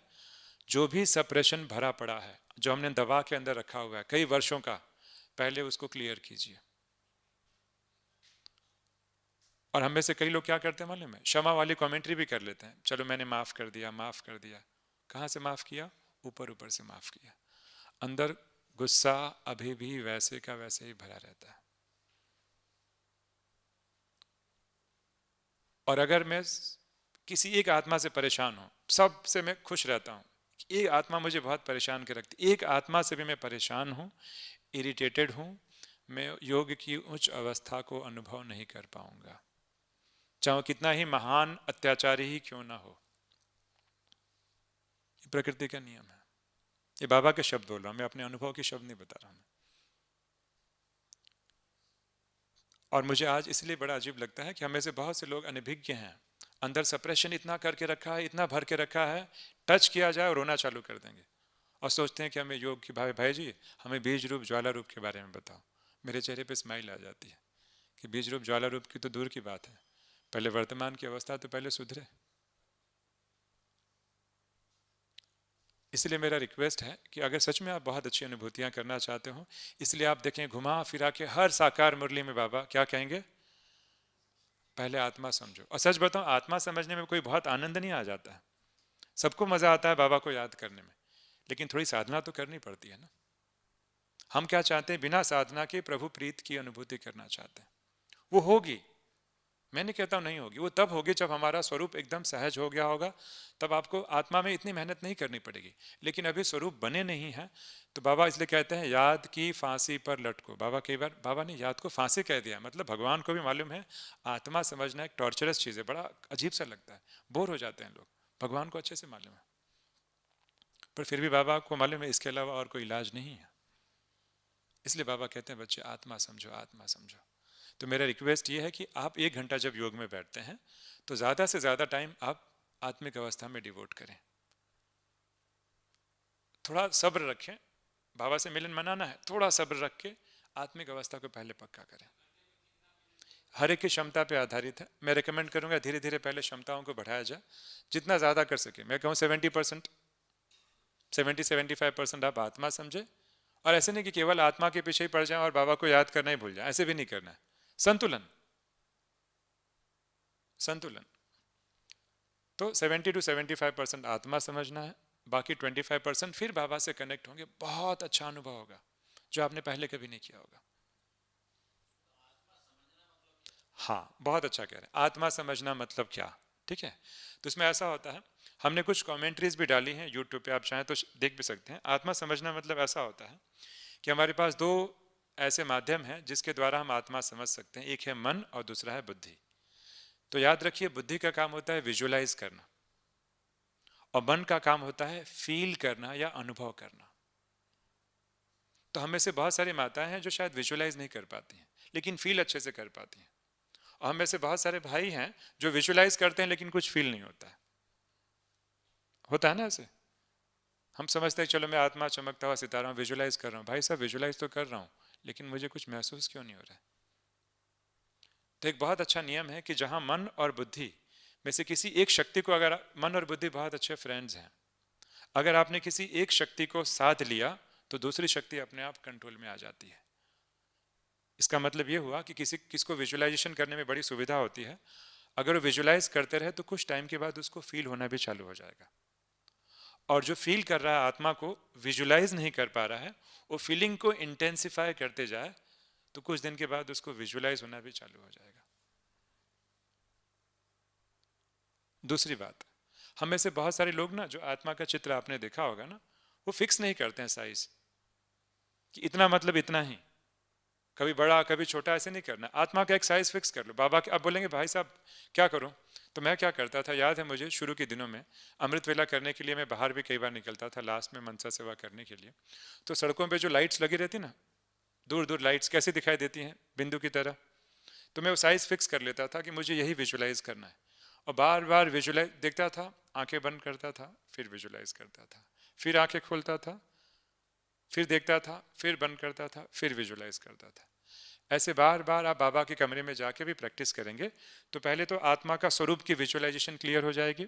A: जो भी सप्रेशन भरा पड़ा है, जो हमने दबा के अंदर रखा हुआ है कई वर्षों का, पहले उसको क्लियर कीजिए। और हम में से कई लोग क्या करते हैं मालूम है, क्षमा वाली कमेंट्री भी कर लेते हैं, चलो मैंने माफ कर दिया, माफ कर दिया। कहाँ से माफ किया? ऊपर ऊपर से माफ किया, अंदर गुस्सा अभी भी वैसे का वैसे ही भरा रहता है। और अगर मैं किसी एक आत्मा से परेशान हूं, सबसे मैं खुश रहता हूं, एक आत्मा मुझे बहुत परेशान कर रखती, एक आत्मा से भी मैं परेशान हूं, इरिटेटेड हूं, मैं योग की उच्च अवस्था को अनुभव नहीं कर पाऊंगा, चाहे कितना ही महान अत्याचारी ही क्यों ना हो। ये प्रकृति का नियम है। ये बाबा के शब्द बोल रहा हूं मैं, अपने अनुभव के शब्द नहीं बता रहा हूं। और मुझे आज इसलिए बड़ा अजीब लगता है कि हमें से बहुत से लोग अनभिज्ञ हैं, अंदर सप्रेशन इतना करके रखा है, इतना भर के रखा है, टच किया जाए और रोना चालू कर देंगे और सोचते हैं कि हमें योग की भाई जी हमें बीज रूप ज्वाला रूप के बारे में बताओ। मेरे चेहरे पे स्माइल आ जाती है कि बीज रूप ज्वाला रूप की तो दूर की बात है, पहले वर्तमान की अवस्था तो पहले सुधरे। इसलिए मेरा रिक्वेस्ट है कि अगर सच में आप बहुत अच्छी अनुभूतियां करना चाहते हो, इसलिए आप देखें घुमा फिरा के हर साकार मुरली में बाबा क्या कहेंगे, पहले आत्मा समझो। और सच बताऊं, आत्मा समझने में कोई बहुत आनंद नहीं आ जाता है, सबको मजा आता है बाबा को याद करने में, लेकिन थोड़ी साधना तो करनी पड़ती है ना। हम क्या चाहते हैं, बिना साधना के प्रभु प्रीत की अनुभूति करना चाहते हैं। वो होगी, मैं नहीं कहता हूं नहीं होगी, वो तब होगी जब हमारा स्वरूप एकदम सहज हो गया होगा, तब आपको आत्मा में इतनी मेहनत नहीं करनी पड़ेगी। लेकिन अभी स्वरूप बने नहीं है, तो बाबा इसलिए कहते हैं याद की फांसी पर लटको। बाबा कई बार बाबा ने याद को फांसी कह दिया, मतलब भगवान को भी मालूम है आत्मा समझना एक टॉर्चरस चीज़ है, बड़ा अजीब सा लगता है, बोर हो जाते हैं लोग, भगवान को अच्छे से मालूम है, पर फिर भी बाबा को मालूम है इसके अलावा और कोई इलाज नहीं है। इसलिए बाबा कहते हैं बच्चे आत्मा समझो, आत्मा समझो। तो मेरा रिक्वेस्ट ये है कि आप 1 घंटा जब योग में बैठते हैं तो ज़्यादा से ज़्यादा टाइम आप आत्मिक अवस्था में डिवोट करें। थोड़ा सब्र रखें, बाबा से मिलन मनाना है, थोड़ा सब्र रख के आत्मिक अवस्था को पहले पक्का करें। हर एक की क्षमता पे आधारित है, मैं रिकमेंड करूंगा धीरे धीरे पहले क्षमताओं को बढ़ाया जाए, जितना ज़्यादा कर सके। मैं कहूँ 70%, 70-75% आप आत्मा समझे, और ऐसे नहीं कि केवल आत्मा के पीछे ही पड़ जाए और बाबा को याद करना ही भूल जाए, ऐसे भी नहीं करना है। संतुलन, संतुलन। तो 70-75% आत्मा समझना है, बाकी 25% फिर बाबा से कनेक्ट होंगे, बहुत अच्छा अनुभव होगा जो आपने पहले कभी नहीं किया होगा। हाँ, बहुत अच्छा कह रहे हैं, आत्मा समझना मतलब क्या, ठीक है। तो इसमें ऐसा होता है, हमने कुछ कमेंट्रीज भी डाली हैं यूट्यूब पे, आप चाहें तो देख भी सकते हैं। आत्मा समझना मतलब ऐसा होता है कि हमारे पास 2 ऐसे माध्यम हैं जिसके द्वारा हम आत्मा समझ सकते हैं, एक है मन और दूसरा है बुद्धि। तो याद रखिए, बुद्धि का काम होता है विजुलाइज करना और मन का काम होता है फील करना या अनुभव करना। तो हमें से बहुत सारी माताएं हैं जो शायद विजुलाइज नहीं कर पाती हैं लेकिन फील अच्छे से कर पाती हैं, और हमें से बहुत सारे भाई हैं जो विजुलाइज करते हैं लेकिन कुछ फील नहीं होता है। होता है ना ऐसे, हम समझते हैं चलो मैं आत्मा चमकता हुआ सितारा हूं, विजुलाइज कर रहा हूं। भाई साहब विजुलाइज तो कर रहा हूं लेकिन मुझे कुछ महसूस क्यों नहीं हो रहा है। तो एक बहुत अच्छा नियम है कि जहां मन और बुद्धि में से किसी एक शक्ति को, अगर मन और बुद्धि बहुत अच्छे फ्रेंड्स हैं, अगर आपने किसी एक शक्ति को साथ लिया तो दूसरी शक्ति अपने आप कंट्रोल में आ जाती है। इसका मतलब ये हुआ कि किसको विजुअलाइजेशन करने में बड़ी सुविधा होती है, अगर वो विजुअलाइज करते रहे तो कुछ टाइम के बाद उसको फील होना भी चालू हो जाएगा। और जो फील कर रहा है आत्मा को विजुअलाइज नहीं कर पा रहा है, वो फीलिंग को इंटेंसिफाई करते जाए तो कुछ दिन के बाद उसको विजुअलाइज होना भी चालू हो जाएगा। दूसरी बात, हमें से बहुत सारे लोग ना, जो आत्मा का चित्र आपने देखा होगा ना, वो फिक्स नहीं करते हैं साइज कि इतना मतलब इतना ही, कभी बड़ा कभी छोटा, ऐसे नहीं करना। आत्मा का एक साइज फिक्स कर लो। बाबा अब बोलेंगे भाई साहब क्या करूं, तो मैं क्या करता था, याद है मुझे शुरू के दिनों में अमृत वेला करने के लिए मैं बाहर भी कई बार निकलता था, लास्ट में मनसा सेवा करने के लिए। तो सड़कों पे जो लाइट्स लगी रहती ना, दूर दूर लाइट्स कैसी दिखाई देती हैं, बिंदु की तरह, तो मैं वो साइज फिक्स कर लेता था कि मुझे यही विजुलाइज करना है, और बार बार विजुलाइज देखता था, आंखें बंद करता था, फिर विजुलाइज करता था, फिर आंखें खोलता था, फिर देखता था, फिर बंद करता था, फिर विजुलाइज करता था। ऐसे बार बार आप बाबा के कमरे में जाके भी प्रैक्टिस करेंगे तो पहले तो आत्मा का स्वरूप की विजुअलाइजेशन क्लियर हो जाएगी।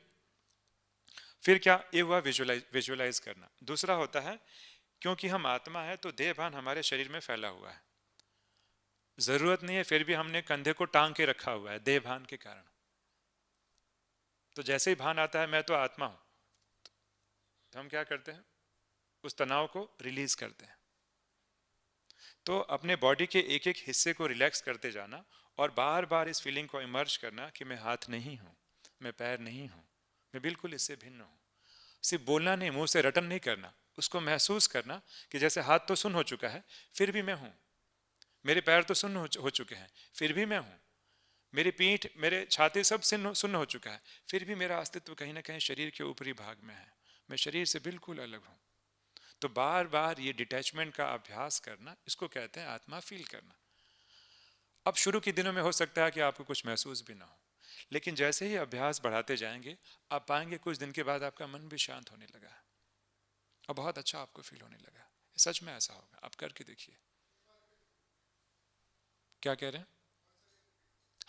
A: फिर क्या, ये हुआ विजुअलाइज करना। दूसरा होता है, क्योंकि हम आत्मा है तो देह भान हमारे शरीर में फैला हुआ है, जरूरत नहीं है, फिर भी हमने कंधे को टांग के रखा हुआ है देह भान के कारण। तो जैसे ही भान आता है मैं तो आत्मा हूं, तो हम क्या करते हैं, उस तनाव को रिलीज करते हैं। तो अपने बॉडी के एक एक हिस्से को रिलैक्स करते जाना और बार बार इस फीलिंग को इमर्ज करना कि मैं हाथ नहीं हूं, मैं पैर नहीं हूं, मैं बिल्कुल इससे भिन्न हूं। सिर्फ बोलना नहीं, मुंह से रटन नहीं करना, उसको महसूस करना कि जैसे हाथ तो सुन्न हो चुका है फिर भी मैं हूं, मेरे पैर तो सुन्न हो चुके हैं फिर भी मैं हूं, मेरी पीठ मेरे छाती सब सुन्न हो चुका है फिर भी मेरा अस्तित्व कहीं ना कहीं शरीर के ऊपरी भाग में है, मैं शरीर से बिल्कुल अलग हूं। तो बार बार ये डिटैचमेंट का अभ्यास करना, इसको कहते हैं आत्मा फील करना। अब शुरू के दिनों में हो सकता है कि आपको कुछ महसूस भी ना हो, लेकिन जैसे ही अभ्यास बढ़ाते जाएंगे आप पाएंगे कुछ दिन के बाद आपका मन भी शांत होने लगा है और बहुत अच्छा आपको फील होने लगा। सच में ऐसा होगा, आप करके देखिए। क्या कह रहे हैं?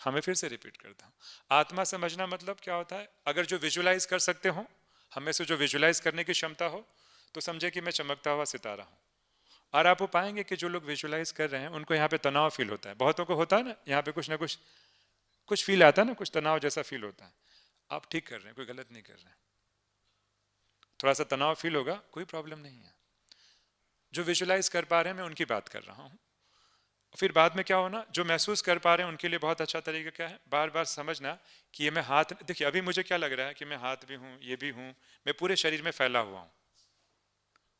A: हमें फिर से रिपीट करता हूं, आत्मा समझना मतलब क्या होता है, अगर जो विजुलाइज कर सकते हो, हमें से जो विजुलाइज करने की क्षमता हो, तो समझे कि मैं चमकता हुआ सितारा हूं। और आप वो पाएंगे कि जो लोग विजुलाइज कर रहे हैं उनको यहाँ पे तनाव फील होता है, बहुतों को होता है ना, यहाँ पे कुछ ना कुछ फील आता है ना, कुछ तनाव जैसा फील होता है। आप ठीक कर रहे हैं, कोई गलत नहीं कर रहे हैं। थोड़ा सा तनाव फील होगा, कोई प्रॉब्लम नहीं है। जो विजुलाइज कर पा रहे हैं मैं उनकी बात कर रहा हूँ। फिर बाद में क्या होना, जो महसूस कर पा रहे हैं उनके लिए बहुत अच्छा तरीका क्या है, बार बार समझना कि ये मैं हाथ, देखिए अभी मुझे क्या लग रहा है कि मैं हाथ भी हूँ, ये भी हूँ, मैं पूरे शरीर में फैला हुआ हूँ।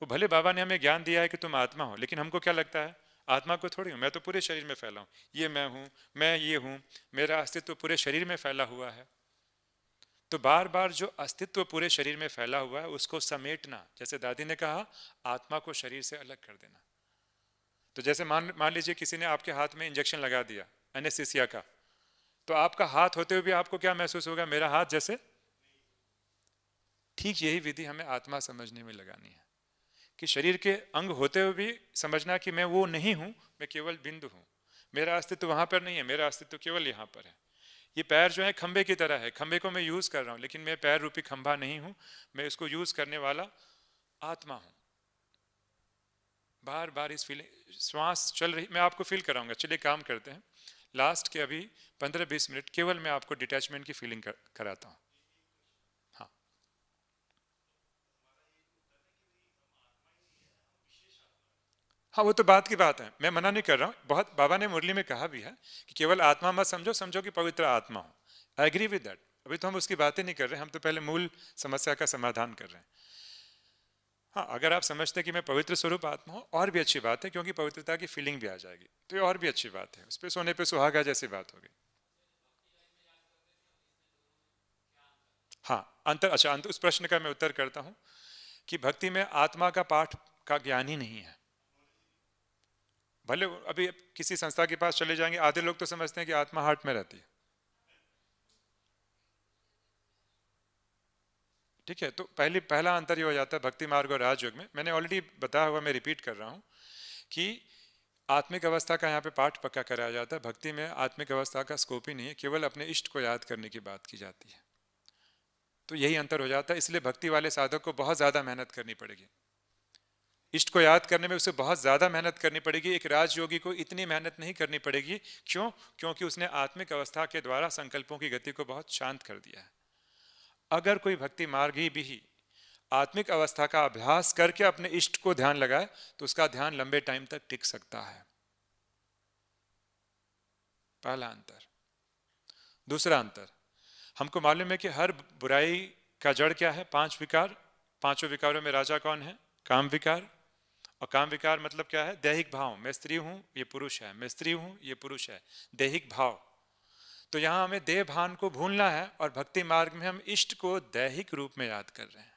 A: वो भले बाबा ने हमें ज्ञान दिया है कि तुम आत्मा हो, लेकिन हमको क्या लगता है, आत्मा को थोड़ी हूँ, मैं तो पूरे शरीर में फैला हूँ, ये मैं हूँ, मैं ये हूँ, मेरा अस्तित्व पूरे शरीर में फैला हुआ है। तो बार बार जो अस्तित्व पूरे शरीर में फैला हुआ है उसको समेटना, जैसे दादी ने कहा, आत्मा को शरीर से अलग कर देना। तो जैसे मान लीजिए किसी ने आपके हाथ में इंजेक्शन लगा दिया एनेस्थीसिया का, तो आपका हाथ होते हुए भी आपको क्या महसूस होगा, मेरा हाथ जैसे। ठीक यही विधि हमें आत्मा समझने में लगानी है कि शरीर के अंग होते हुए भी समझना कि मैं वो नहीं हूं, मैं केवल बिंदु हूं, मेरा अस्तित्व वहां पर नहीं है, मेरा अस्तित्व केवल यहां पर है। ये पैर जो है खंबे की तरह है, खंबे को मैं यूज कर रहा हूं, लेकिन मैं पैर रूपी खंबा नहीं हूं, मैं इसको यूज करने वाला आत्मा हूं। बार बार इस फीलिंग, श्वास चल रही, मैं आपको फील कराऊंगा, चलिए काम करते हैं। लास्ट के अभी 15-20 मिनट केवल मैं आपको डिटैचमेंट की फीलिंग कराता हूं। हाँ, हाँ, वो तो बात की बात है, मैं मना नहीं कर रहा हूँ, बहुत बाबा ने मुरली में कहा भी है कि केवल आत्मा मत समझो, समझो कि पवित्र आत्मा हो। I agree with that. अभी तो हम उसकी बातें नहीं कर रहे, हम तो पहले मूल समस्या का समाधान कर रहे हैं। हाँ, अगर आप समझते हैं कि मैं पवित्र स्वरूप आत्मा हूँ, और भी अच्छी बात है, क्योंकि पवित्रता की फीलिंग भी आ जाएगी, तो ये और भी अच्छी बात है, उस पर सोने पे सुहागा जैसी बात हो गई। हाँ, अंतर, अच्छा अंतर, उस प्रश्न का मैं उत्तर करता हूँ कि भक्ति में आत्मा का पाठ का ज्ञान ही नहीं है। भले अभी किसी संस्था के पास चले जाएंगे, आधे लोग तो समझते हैं कि आत्मा हार्ट में रहती है, ठीक है। तो पहला अंतर ये हो जाता है भक्ति मार्ग और राजयोग में, मैंने ऑलरेडी बताया हुआ, मैं रिपीट कर रहा हूँ कि आत्मिक अवस्था का यहाँ पे पाठ पक्का कराया जाता है। भक्ति में आत्मिक अवस्था का स्कोप ही नहीं है, केवल अपने इष्ट को याद करने की बात की जाती है। तो यही अंतर हो जाता है, इसलिए भक्ति वाले साधक को बहुत ज्यादा मेहनत करनी पड़ेगी, इष्ट को याद करने में उसे बहुत ज्यादा मेहनत करनी पड़ेगी। एक राजयोगी को इतनी मेहनत नहीं करनी पड़ेगी। क्यों? क्योंकि उसने आत्मिक अवस्था के द्वारा संकल्पों की गति को बहुत शांत कर दिया है। अगर कोई भक्ति मार्गी भी आत्मिक अवस्था का अभ्यास करके अपने इष्ट को ध्यान लगाए तो उसका ध्यान लंबे टाइम तक टिक सकता है। पहला अंतर। दूसरा अंतर, हमको मालूम है कि हर बुराई का जड़ क्या है, 5 विकार। 5 विकारों में राजा कौन है? काम विकार। और काम विकार मतलब क्या है? दैहिक भाव, मैं स्त्री हूं ये पुरुष है, मैं स्त्री हूं ये पुरुष है, दैहिक भाव। तो यहां हमें देह भान को भूलना है, और भक्ति मार्ग में हम इष्ट को दैहिक रूप में याद कर रहे हैं।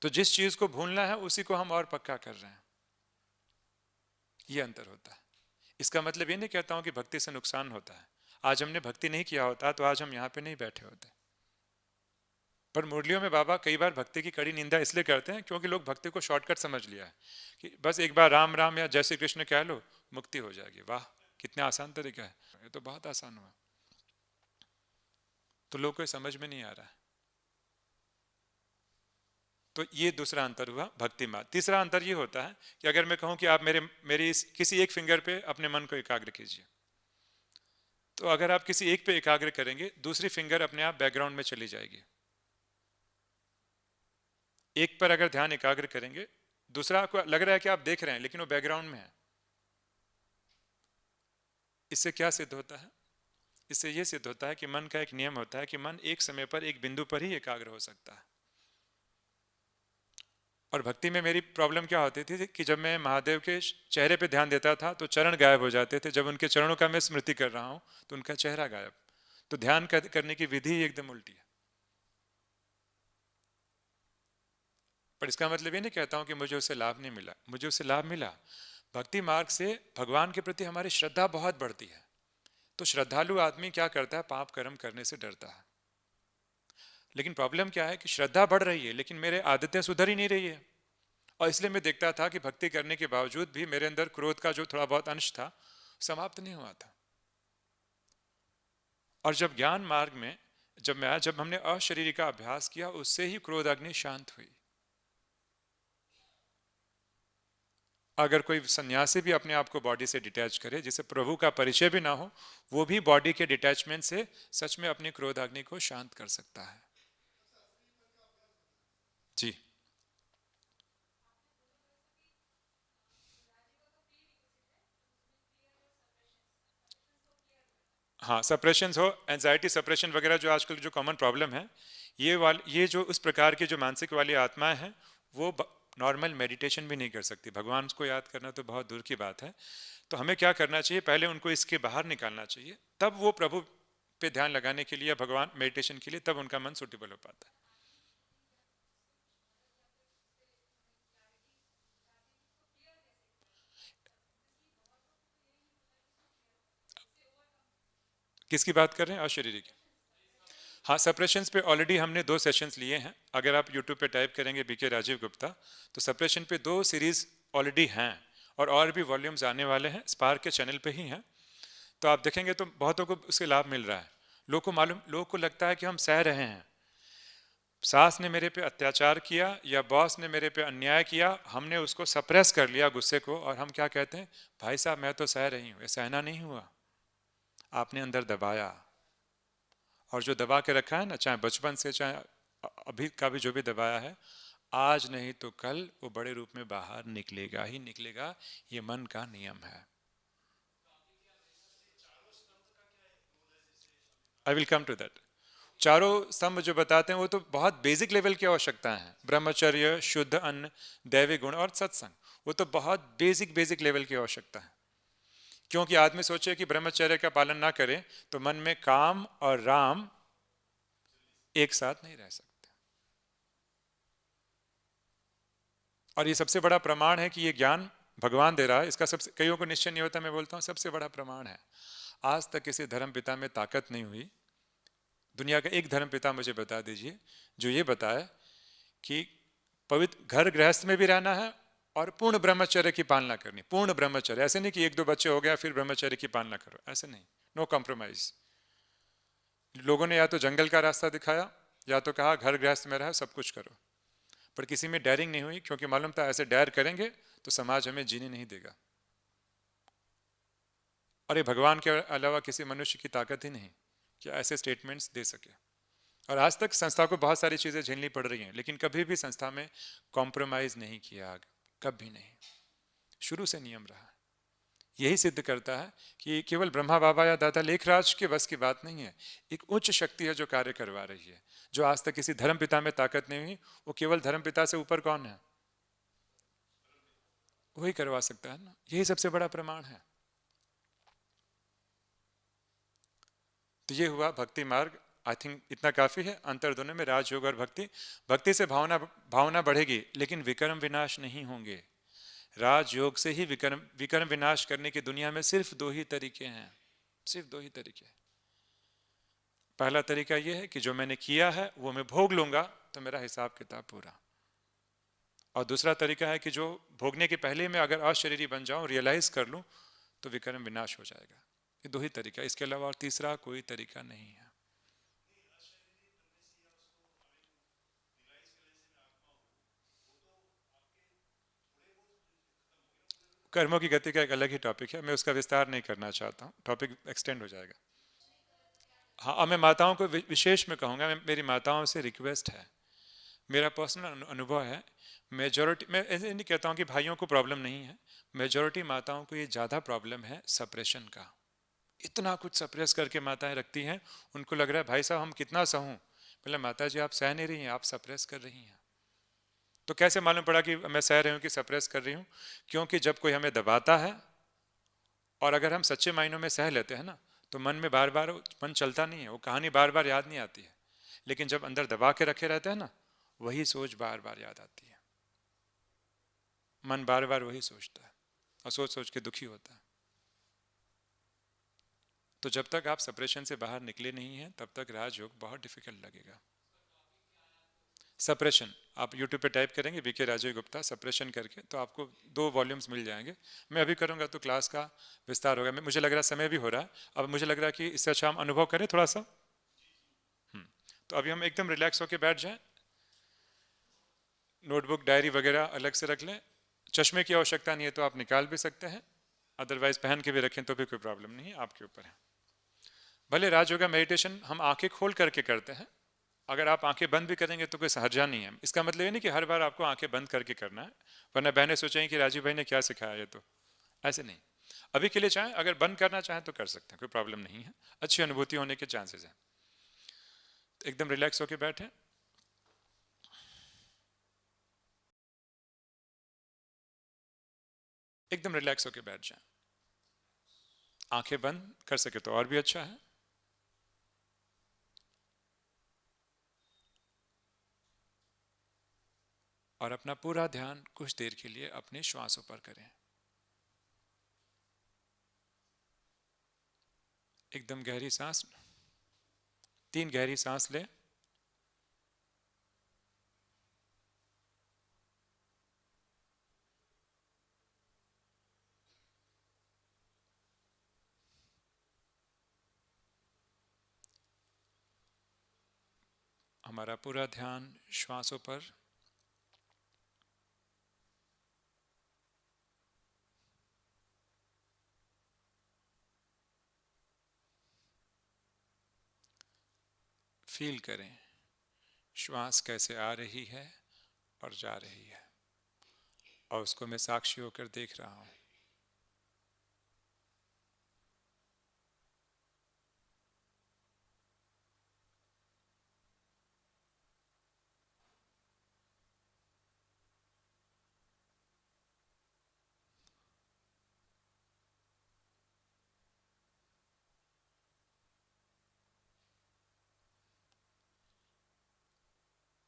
A: तो जिस चीज को भूलना है उसी को हम और पक्का कर रहे हैं, ये अंतर होता है। इसका मतलब ये नहीं कहता हूं कि भक्ति से नुकसान होता है। आज हमने भक्ति नहीं किया होता तो आज हम यहां पे नहीं बैठे होते। पर मुरलियों में बाबा कई बार भक्ति की कड़ी निंदा इसलिए करते हैं क्योंकि लोग भक्ति को शॉर्टकट समझ लिया है कि बस एक बार राम राम या जय श्री कृष्ण कह लो, मुक्ति हो जाएगी। वाह, कितना आसान तरीका है, ये तो बहुत आसान हुआ। तो लोग को समझ में नहीं आ रहा है। तो ये दूसरा अंतर हुआ भक्ति मार्ग। तीसरा अंतर ये होता है कि अगर मैं कहूं कि आप मेरी किसी एक फिंगर पे अपने मन को एकाग्र कीजिए, तो अगर आप किसी एक पे एकाग्र करेंगे, दूसरी फिंगर अपने आप बैकग्राउंड में चली जाएगी। एक पर अगर ध्यान एकाग्र करेंगे, दूसरा को लग रहा है कि आप देख रहे हैं लेकिन वो बैकग्राउंड में है। इससे क्या सिद्ध होता है? इससे यह सिद्ध होता है कि मन का एक नियम होता है कि मन एक समय पर एक बिंदु पर ही एकाग्र हो सकता है। और भक्ति में मेरी प्रॉब्लम क्या होती थी कि जब मैं महादेव के चेहरे पे ध्यान देता था तो चरण गायब हो जाते थे। जब उनके चरणों का मैं स्मृति कर रहा हूं तो उनका चेहरा गायब। तो ध्यान करने की विधि एकदम उल्टी है। पर इसका मतलब ये नहीं कहता हूं कि मुझे उससे लाभ नहीं मिला, मुझे उससे लाभ मिला। भक्ति मार्ग से भगवान के प्रति हमारी श्रद्धा बहुत बढ़ती है। तो श्रद्धालु आदमी क्या करता है? पाप कर्म करने से डरता है। लेकिन प्रॉब्लम क्या है कि श्रद्धा बढ़ रही है लेकिन मेरे आदतें सुधर ही नहीं रही है। और इसलिए मैं देखता था कि भक्ति करने के बावजूद भी मेरे अंदर क्रोध का जो थोड़ा बहुत अंश था समाप्त नहीं हुआ था। और जब ज्ञान मार्ग में जब हमने अशरीरी का अभ्यास किया, उससे ही क्रोध अग्नि शांत हुई। अगर कोई सन्यासी भी अपने आप को बॉडी से डिटैच करे, जिसे प्रभु का परिचय भी ना हो, वो भी बॉडी के डिटैचमेंट से सच में अपनी क्रोध अग्नि को शांत कर सकता है। जी हाँ, सप्रेशन हो, एंजाइटी सप्रेशन वगैरह जो आजकल जो कॉमन प्रॉब्लम है, ये जो उस प्रकार की जो मानसिक वाली आत्माएं हैं, वो नॉर्मल मेडिटेशन भी नहीं कर सकती। भगवान को याद करना तो बहुत दूर की बात है। तो हमें क्या करना चाहिए? पहले उनको इसके बाहर निकालना चाहिए, तब वो प्रभु पे ध्यान लगाने के लिए, भगवान मेडिटेशन के लिए, तब उनका मन सुटेबल हो पाता है। किसकी बात कर रहे हैं? अशरीरी की। हाँ, सप्रेशंस पे ऑलरेडी हमने 2 सेशंस लिए हैं। अगर आप यूट्यूब पे टाइप करेंगे बीके राजीव गुप्ता, तो सप्रेशन पे 2 सीरीज ऑलरेडी हैं और भी वॉल्यूम्स आने वाले हैं, स्पार्क के चैनल पे ही हैं। तो आप देखेंगे तो बहुतों को उससे लाभ मिल रहा है। लोगों को लगता है कि हम सह रहे हैं, सास ने मेरे पे अत्याचार किया या बॉस ने मेरे पे अन्याय किया, हमने उसको सप्रेस कर लिया गुस्से को, और हम क्या कहते हैं? भाई साहब मैं तो सह रही हूँ। ये सहना नहीं हुआ, आपने अंदर दबाया। और जो दबा के रखा है ना, चाहे बचपन से चाहे अभी का भी जो भी दबाया है, आज नहीं तो कल वो बड़े रूप में बाहर निकलेगा ही निकलेगा। ये मन का नियम है। I will come to that. चारों स्तंभ जो बताते हैं वो तो बहुत बेसिक लेवल की आवश्यकता है। ब्रह्मचर्य, शुद्ध अन्न, दैवी गुण और सत्संग, वो तो बहुत बेसिक लेवल की आवश्यकता है। क्योंकि आदमी सोचे कि ब्रह्मचर्य का पालन ना करे तो मन में काम और राम एक साथ नहीं रह सकते। और ये सबसे बड़ा प्रमाण है कि ये ज्ञान भगवान दे रहा है। इसका सबसे, कईयों को निश्चय नहीं होता, मैं बोलता हूँ सबसे बड़ा प्रमाण है। आज तक किसी धर्म पिता में ताकत नहीं हुई। दुनिया का एक धर्म पिता मुझे बता दीजिए जो ये बताए कि पवित्र घर गृहस्थ में भी रहना है और पूर्ण ब्रह्मचर्य की पालना करनी। पूर्ण ब्रह्मचर्य, ऐसे नहीं कि 1-2 बच्चे हो गया फिर ब्रह्मचर्य की पालना करो, ऐसे नहीं। No compromise. लोगों ने या तो जंगल का रास्ता दिखाया या तो कहा घर गृहस्थ में रहो, सब कुछ करो, पर किसी में डेयरिंग नहीं हुई, क्योंकि मालूम था ऐसे डेयर करेंगे तो समाज हमें जीने नहीं देगा। और ये भगवान के अलावा किसी मनुष्य की ताकत ही नहीं कि ऐसे स्टेटमेंट्स दे सके। और आज तक संस्था को बहुत सारी चीज़ें झेलनी पड़ रही हैं, लेकिन कभी भी संस्था में कॉम्प्रोमाइज नहीं किया, कभी नहीं। शुरू से नियम रहा। यही सिद्ध करता है कि केवल ब्रह्मा बाबा या दादा लेखराज के बस की बात नहीं है। एक उच्च शक्ति है जो कार्य करवा रही है, जो आज तक किसी धर्म पिता में ताकत नहीं हुई। वो केवल धर्म पिता से ऊपर कौन है? वही करवा सकता है ना। यही सबसे बड़ा प्रमाण है। तो ये हुआ भक्ति मार्ग। आई थिंक इतना काफी है। अंतर दोनों में राजयोग और भक्ति। भक्ति से भावना बढ़ेगी, लेकिन विकर्म विनाश नहीं होंगे। राजयोग से ही विकर्म विनाश करने की दुनिया में सिर्फ 2 ही तरीके हैं, सिर्फ 2 ही तरीके। पहला तरीका यह है कि जो मैंने किया है वो मैं भोग लूंगा तो मेरा हिसाब किताब पूरा। और दूसरा तरीका है कि जो भोगने के पहले मैं अगर अशरीरी बन जाऊं, रियलाइज कर लूं, तो विकर्म विनाश हो जाएगा। ये 2 ही तरीका, इसके अलावा और तीसरा कोई तरीका नहीं है। कर्मों की गति का एक अलग ही टॉपिक है, मैं उसका विस्तार नहीं करना चाहता हूँ, टॉपिक एक्सटेंड हो जाएगा। हाँ, और मैं माताओं को विशेष में कहूँगा, मेरी माताओं से रिक्वेस्ट है, मेरा पर्सनल अनुभव है, मेजॉरिटी, मैं ऐसे नहीं कहता हूँ कि भाइयों को प्रॉब्लम नहीं है, मेजॉरिटी माताओं को ये ज़्यादा प्रॉब्लम है सप्रेशन का। इतना कुछ सप्रेस करके माताएं रखती हैं, उनको लग रहा है भाई साहब हम कितना सहूं, बोले माता जी आप सह नहीं रही हैं, आप सप्रेस कर रही हैं। तो कैसे मालूम पड़ा कि मैं सह रही हूँ कि सप्रेस कर रही हूँ? क्योंकि जब कोई हमें दबाता है, और अगर हम सच्चे मायनों में सह लेते हैं ना, तो मन में बार बार मन चलता नहीं है, वो कहानी बार बार याद नहीं आती है। लेकिन जब अंदर दबा के रखे रहते हैं ना, वही सोच बार बार याद आती है, मन बार बार वही सोचता है और सोच सोच के दुखी होता है। तो जब तक आप सप्रेशन से बाहर निकले नहीं हैं, तब तक राजयोग बहुत डिफिकल्ट लगेगा। सप्रेशन आप YouTube पे टाइप करेंगे बीके राजीव गुप्ता सप्रेशन करके, तो आपको 2 वॉल्यूम्स मिल जाएंगे। मैं अभी करूँगा तो क्लास का विस्तार होगा, मुझे लग रहा है समय भी हो रहा है, अब मुझे लग रहा है कि इससे अच्छा हम अनुभव करें थोड़ा सा। तो अभी हम एकदम रिलैक्स होकर बैठ जाएं, नोटबुक डायरी वगैरह अलग से रख लें, चश्मे की आवश्यकता नहीं है तो आप निकाल भी सकते हैं, अदरवाइज पहन के भी रखें तो भी कोई प्रॉब्लम नहीं है, आपके ऊपर है। भले राजयोगा मेडिटेशन हम आंखें खोल करके करते हैं, अगर आप आंखें बंद भी करेंगे तो कोई हर्जा नहीं है। इसका मतलब ये नहीं कि हर बार आपको आंखें बंद करके करना है, वरना बहनें सोचेंगी कि राजीव भाई ने क्या सिखाया, ये तो ऐसे नहीं। अभी के लिए चाहें, अगर बंद करना चाहें तो कर सकते हैं, कोई प्रॉब्लम नहीं है, अच्छी अनुभूति होने के चांसेस हैं। तो एकदम रिलैक्स होकर बैठे, एकदम रिलैक्स होकर बैठ जाएं, आंखें बंद कर सके तो और भी अच्छा है। और अपना पूरा ध्यान कुछ देर के लिए अपने श्वासों पर करें। एकदम गहरी सांस, 3 गहरी सांस लें, हमारा पूरा ध्यान श्वासों पर। फील करें श्वास कैसे आ रही है और जा रही है, और उसको मैं साक्षी होकर देख रहा हूं।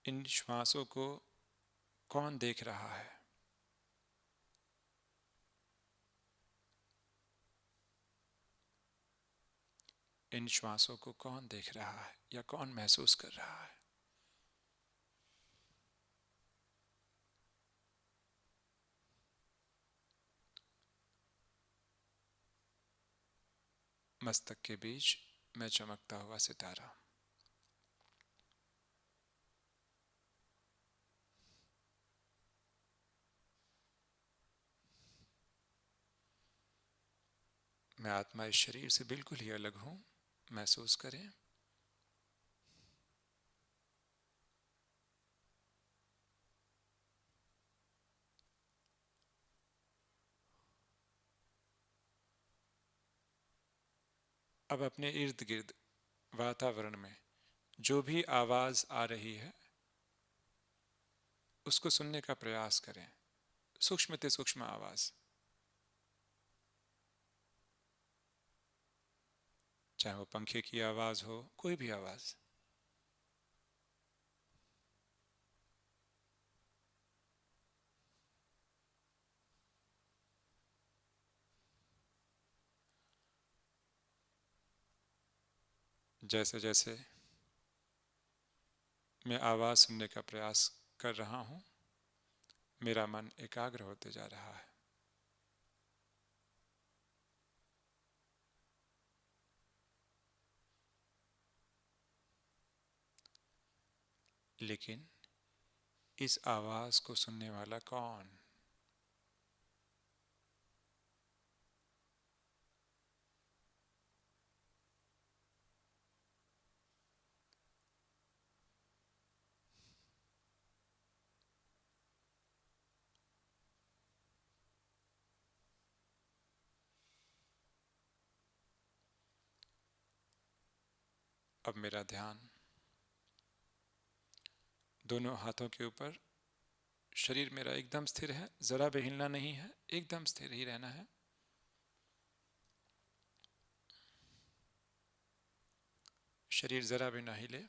A: इन श्वासों को कौन देख रहा है? इन श्वासों को कौन देख रहा है या कौन महसूस कर रहा है? मस्तक के बीच मैं चमकता हुआ सितारा। मैं आत्मा इस शरीर से बिल्कुल ही अलग हूं, महसूस करें। अब अपने इर्द गिर्द वातावरण में जो भी आवाज आ रही है उसको सुनने का प्रयास करें, सूक्ष्म से सूक्ष्म आवाज, चाहे वो पंखे की आवाज हो, कोई भी आवाज। जैसे जैसे मैं आवाज सुनने का प्रयास कर रहा हूं, मेरा मन एकाग्र होते जा रहा है। लेकिन इस आवाज को सुनने वाला कौन? अब मेरा ध्यान दोनों हाथों के ऊपर, शरीर मेरा एकदम स्थिर है, जरा भी हिलना नहीं है, एकदम स्थिर ही रहना है। शरीर जरा भी ना हिले,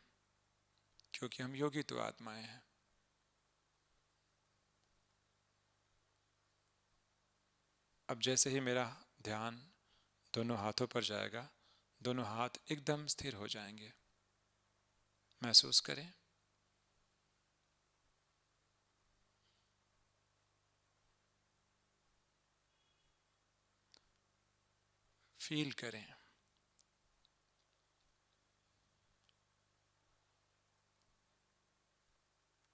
A: क्योंकि हम योगी तो आत्माएं हैं। अब जैसे ही मेरा ध्यान दोनों हाथों पर जाएगा, दोनों हाथ एकदम स्थिर हो जाएंगे। महसूस करें। फील करें।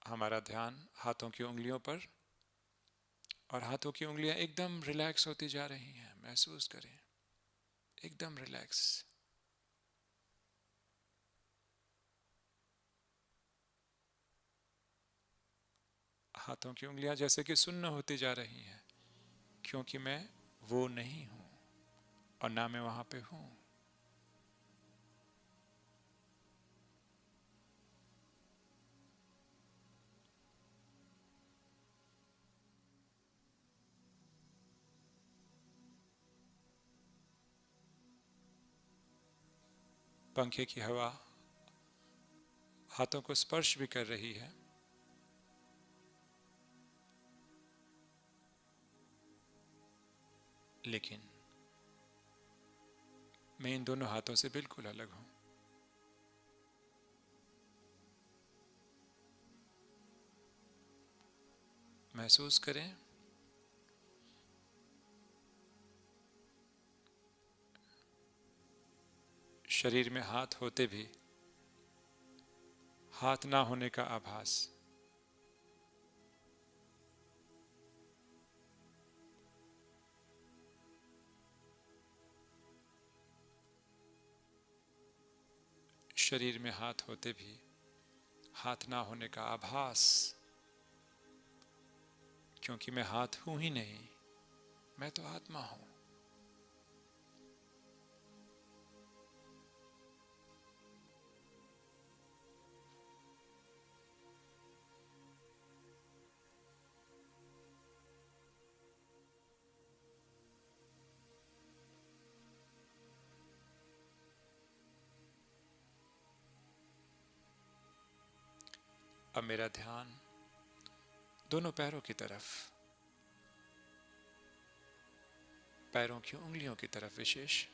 A: हमारा ध्यान हाथों की उंगलियों पर, और हाथों की उंगलियां एकदम रिलैक्स होती जा रही हैं। महसूस करें, एकदम रिलैक्स। हाथों की उंगलियां जैसे कि सुन्न होती जा रही हैं, क्योंकि मैं वो नहीं हूं और ना मैं वहां पे हूं। पंखे की हवा हाथों को स्पर्श भी कर रही है, लेकिन मैं इन दोनों हाथों से बिल्कुल अलग हूं। महसूस करें। शरीर में हाथ होते भी हाथ ना होने का आभास। शरीर में हाथ होते भी हाथ ना होने का आभास, क्योंकि मैं हाथ हूं ही नहीं, मैं तो आत्मा हूं। अब मेरा ध्यान दोनों पैरों की तरफ, पैरों की उंगलियों की तरफ विशेष,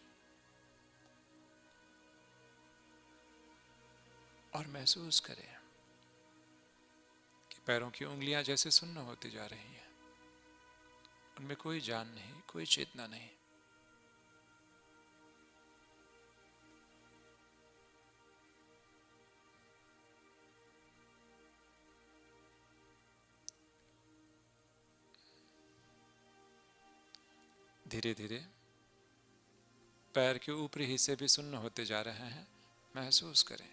A: और महसूस करें कि पैरों की उंगलियां जैसे सुन्न होती जा रही हैं। उनमें कोई जान नहीं, कोई चेतना नहीं। धीरे धीरे पैर के ऊपरी हिस्से भी सुन्न होते जा रहे हैं। महसूस करें।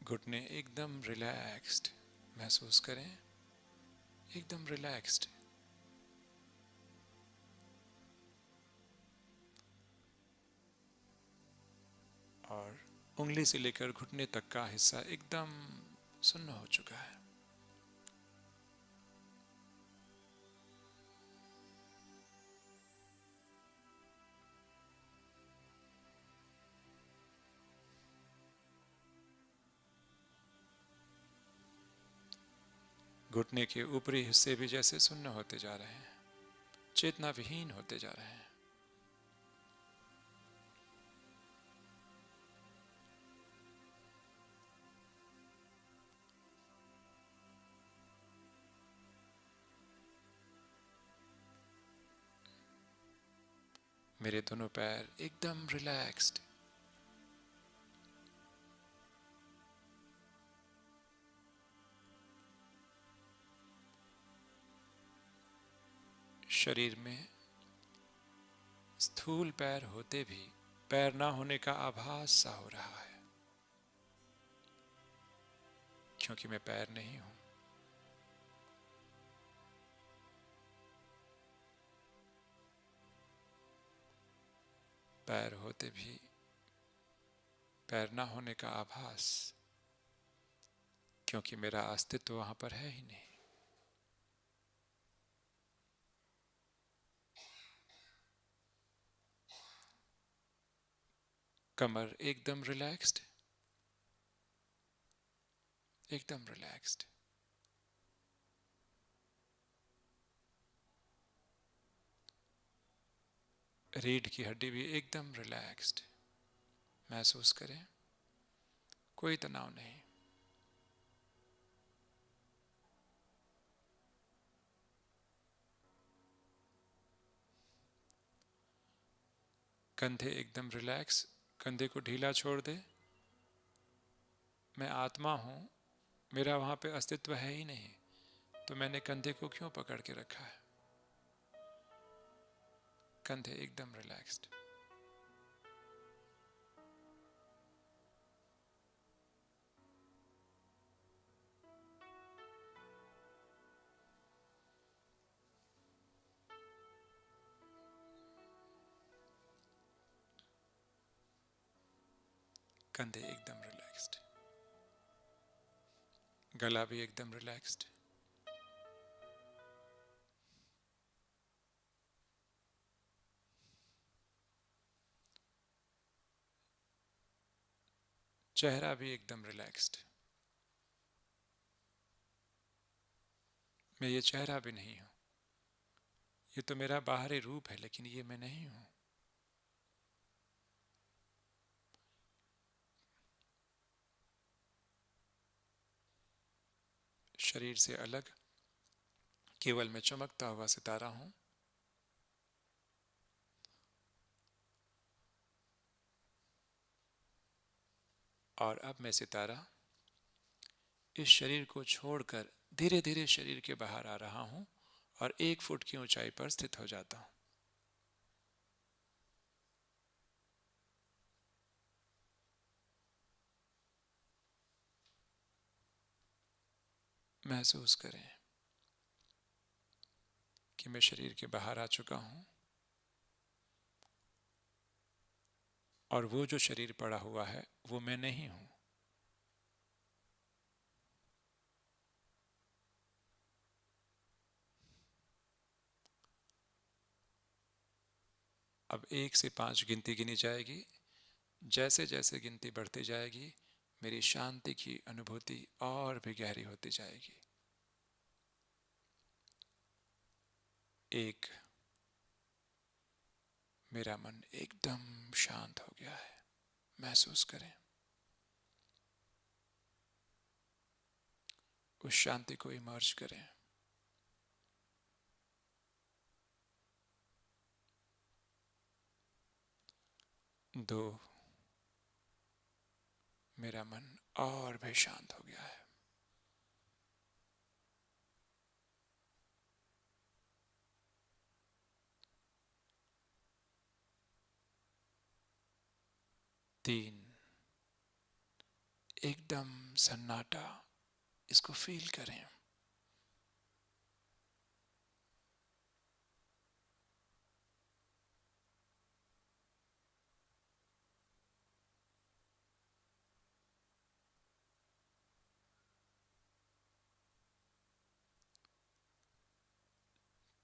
A: घुटने एकदम रिलैक्स्ड महसूस करें, एकदम रिलैक्स्ड। और उंगली से लेकर घुटने तक का हिस्सा एकदम सुन्न हो चुका है। घुटने के ऊपरी हिस्से भी जैसे सुन्न होते जा रहे हैं, चेतना विहीन होते जा रहे हैं। मेरे दोनों पैर एकदम रिलैक्स्ड। शरीर में स्थूल पैर होते भी पैर ना होने का आभास सा हो रहा है, क्योंकि मैं पैर नहीं हूं। पैर होते भी पैर ना होने का आभास, क्योंकि मेरा अस्तित्व वहां पर है ही नहीं। कमर एकदम रिलैक्स्ड, एकदम रिलैक्स्ड। रीढ़ की हड्डी भी एकदम रिलैक्स्ड महसूस करें, कोई तनाव नहीं। कंधे एकदम रिलैक्स, कंधे को ढीला छोड़ दे। मैं आत्मा हूं, मेरा वहां पे अस्तित्व है ही नहीं, तो मैंने कंधे को क्यों पकड़ के रखा है। कंधे एकदम रिलैक्स्ड। कंधे एकदम रिलैक्स्ड, गला भी एकदम रिलैक्स्ड। चेहरा भी एकदम रिलैक्स्ड। मैं ये चेहरा भी नहीं हूं, ये तो मेरा बाहरी रूप है, लेकिन ये मैं नहीं हूं। शरीर से अलग केवल मैं चमकता हुआ सितारा हूं। और अब मैं सितारा इस शरीर को छोड़कर धीरे धीरे शरीर के बाहर आ रहा हूं और 1 फुट की ऊंचाई पर स्थित हो जाता हूं। महसूस करें कि मैं शरीर के बाहर आ चुका हूं और वो जो शरीर पड़ा हुआ है वो मैं नहीं हूं। अब 1 से 5 गिनती गिनी जाएगी। जैसे जैसे गिनती बढ़ती जाएगी, मेरी शांति की अनुभूति और भी गहरी होती जाएगी। 1, मेरा मन एकदम शांत हो गया है, महसूस करें। उस शांति को इमर्ज करें। 2, मेरा मन और भी शांत हो गया है। 3, एकदम सन्नाटा, इसको फील करें।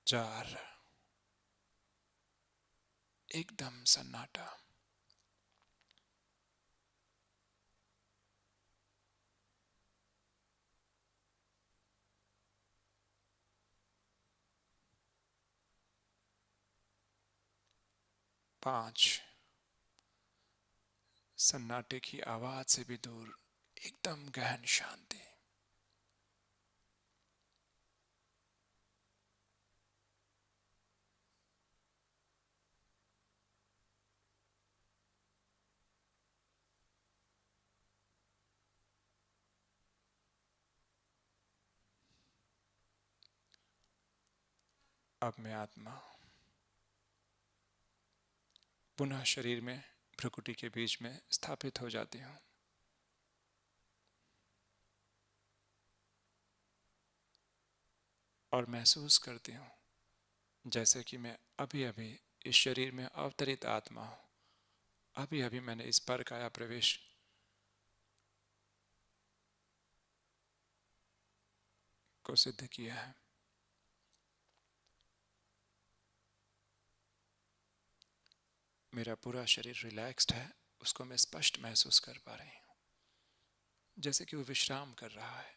A: 4, एकदम सन्नाटा। 5, सन्नाटे की आवाज से भी दूर एकदम गहन शांति। 'अब मैं आत्मा पुनः शरीर में भ्रुकुटी के बीच में स्थापित हो जाती हूँ। और महसूस करती हूँ जैसे कि मैं अभी अभी इस शरीर में अवतरित आत्मा हूँ। अभी अभी मैंने इस पर काया प्रवेश को सिद्ध किया है। मेरा पूरा शरीर रिलैक्स्ड है, उसको मैं स्पष्ट महसूस कर पा रही हूँ, जैसे कि वो विश्राम कर रहा है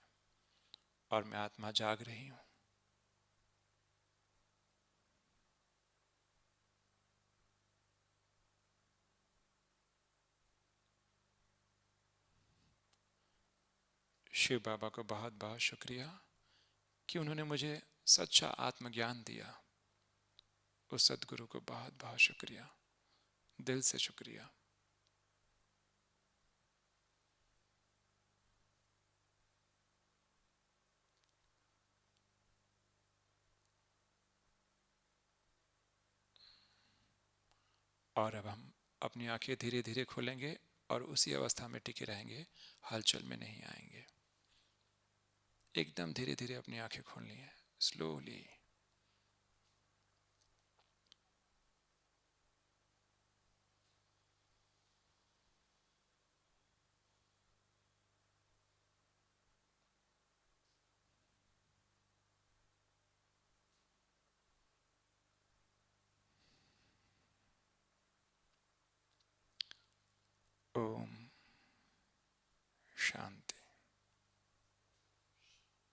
A: और मैं आत्मा जाग रही हूँ। शिव बाबा को बहुत बहुत शुक्रिया कि उन्होंने मुझे सच्चा आत्मज्ञान दिया। उस सद्गुरु को बहुत बहुत शुक्रिया, दिल से शुक्रिया। और अब हम अपनी आंखें धीरे धीरे खोलेंगे और उसी अवस्था में टिके रहेंगे, हलचल में नहीं आएंगे। एकदम धीरे धीरे अपनी आंखें खोलनी है, स्लोली।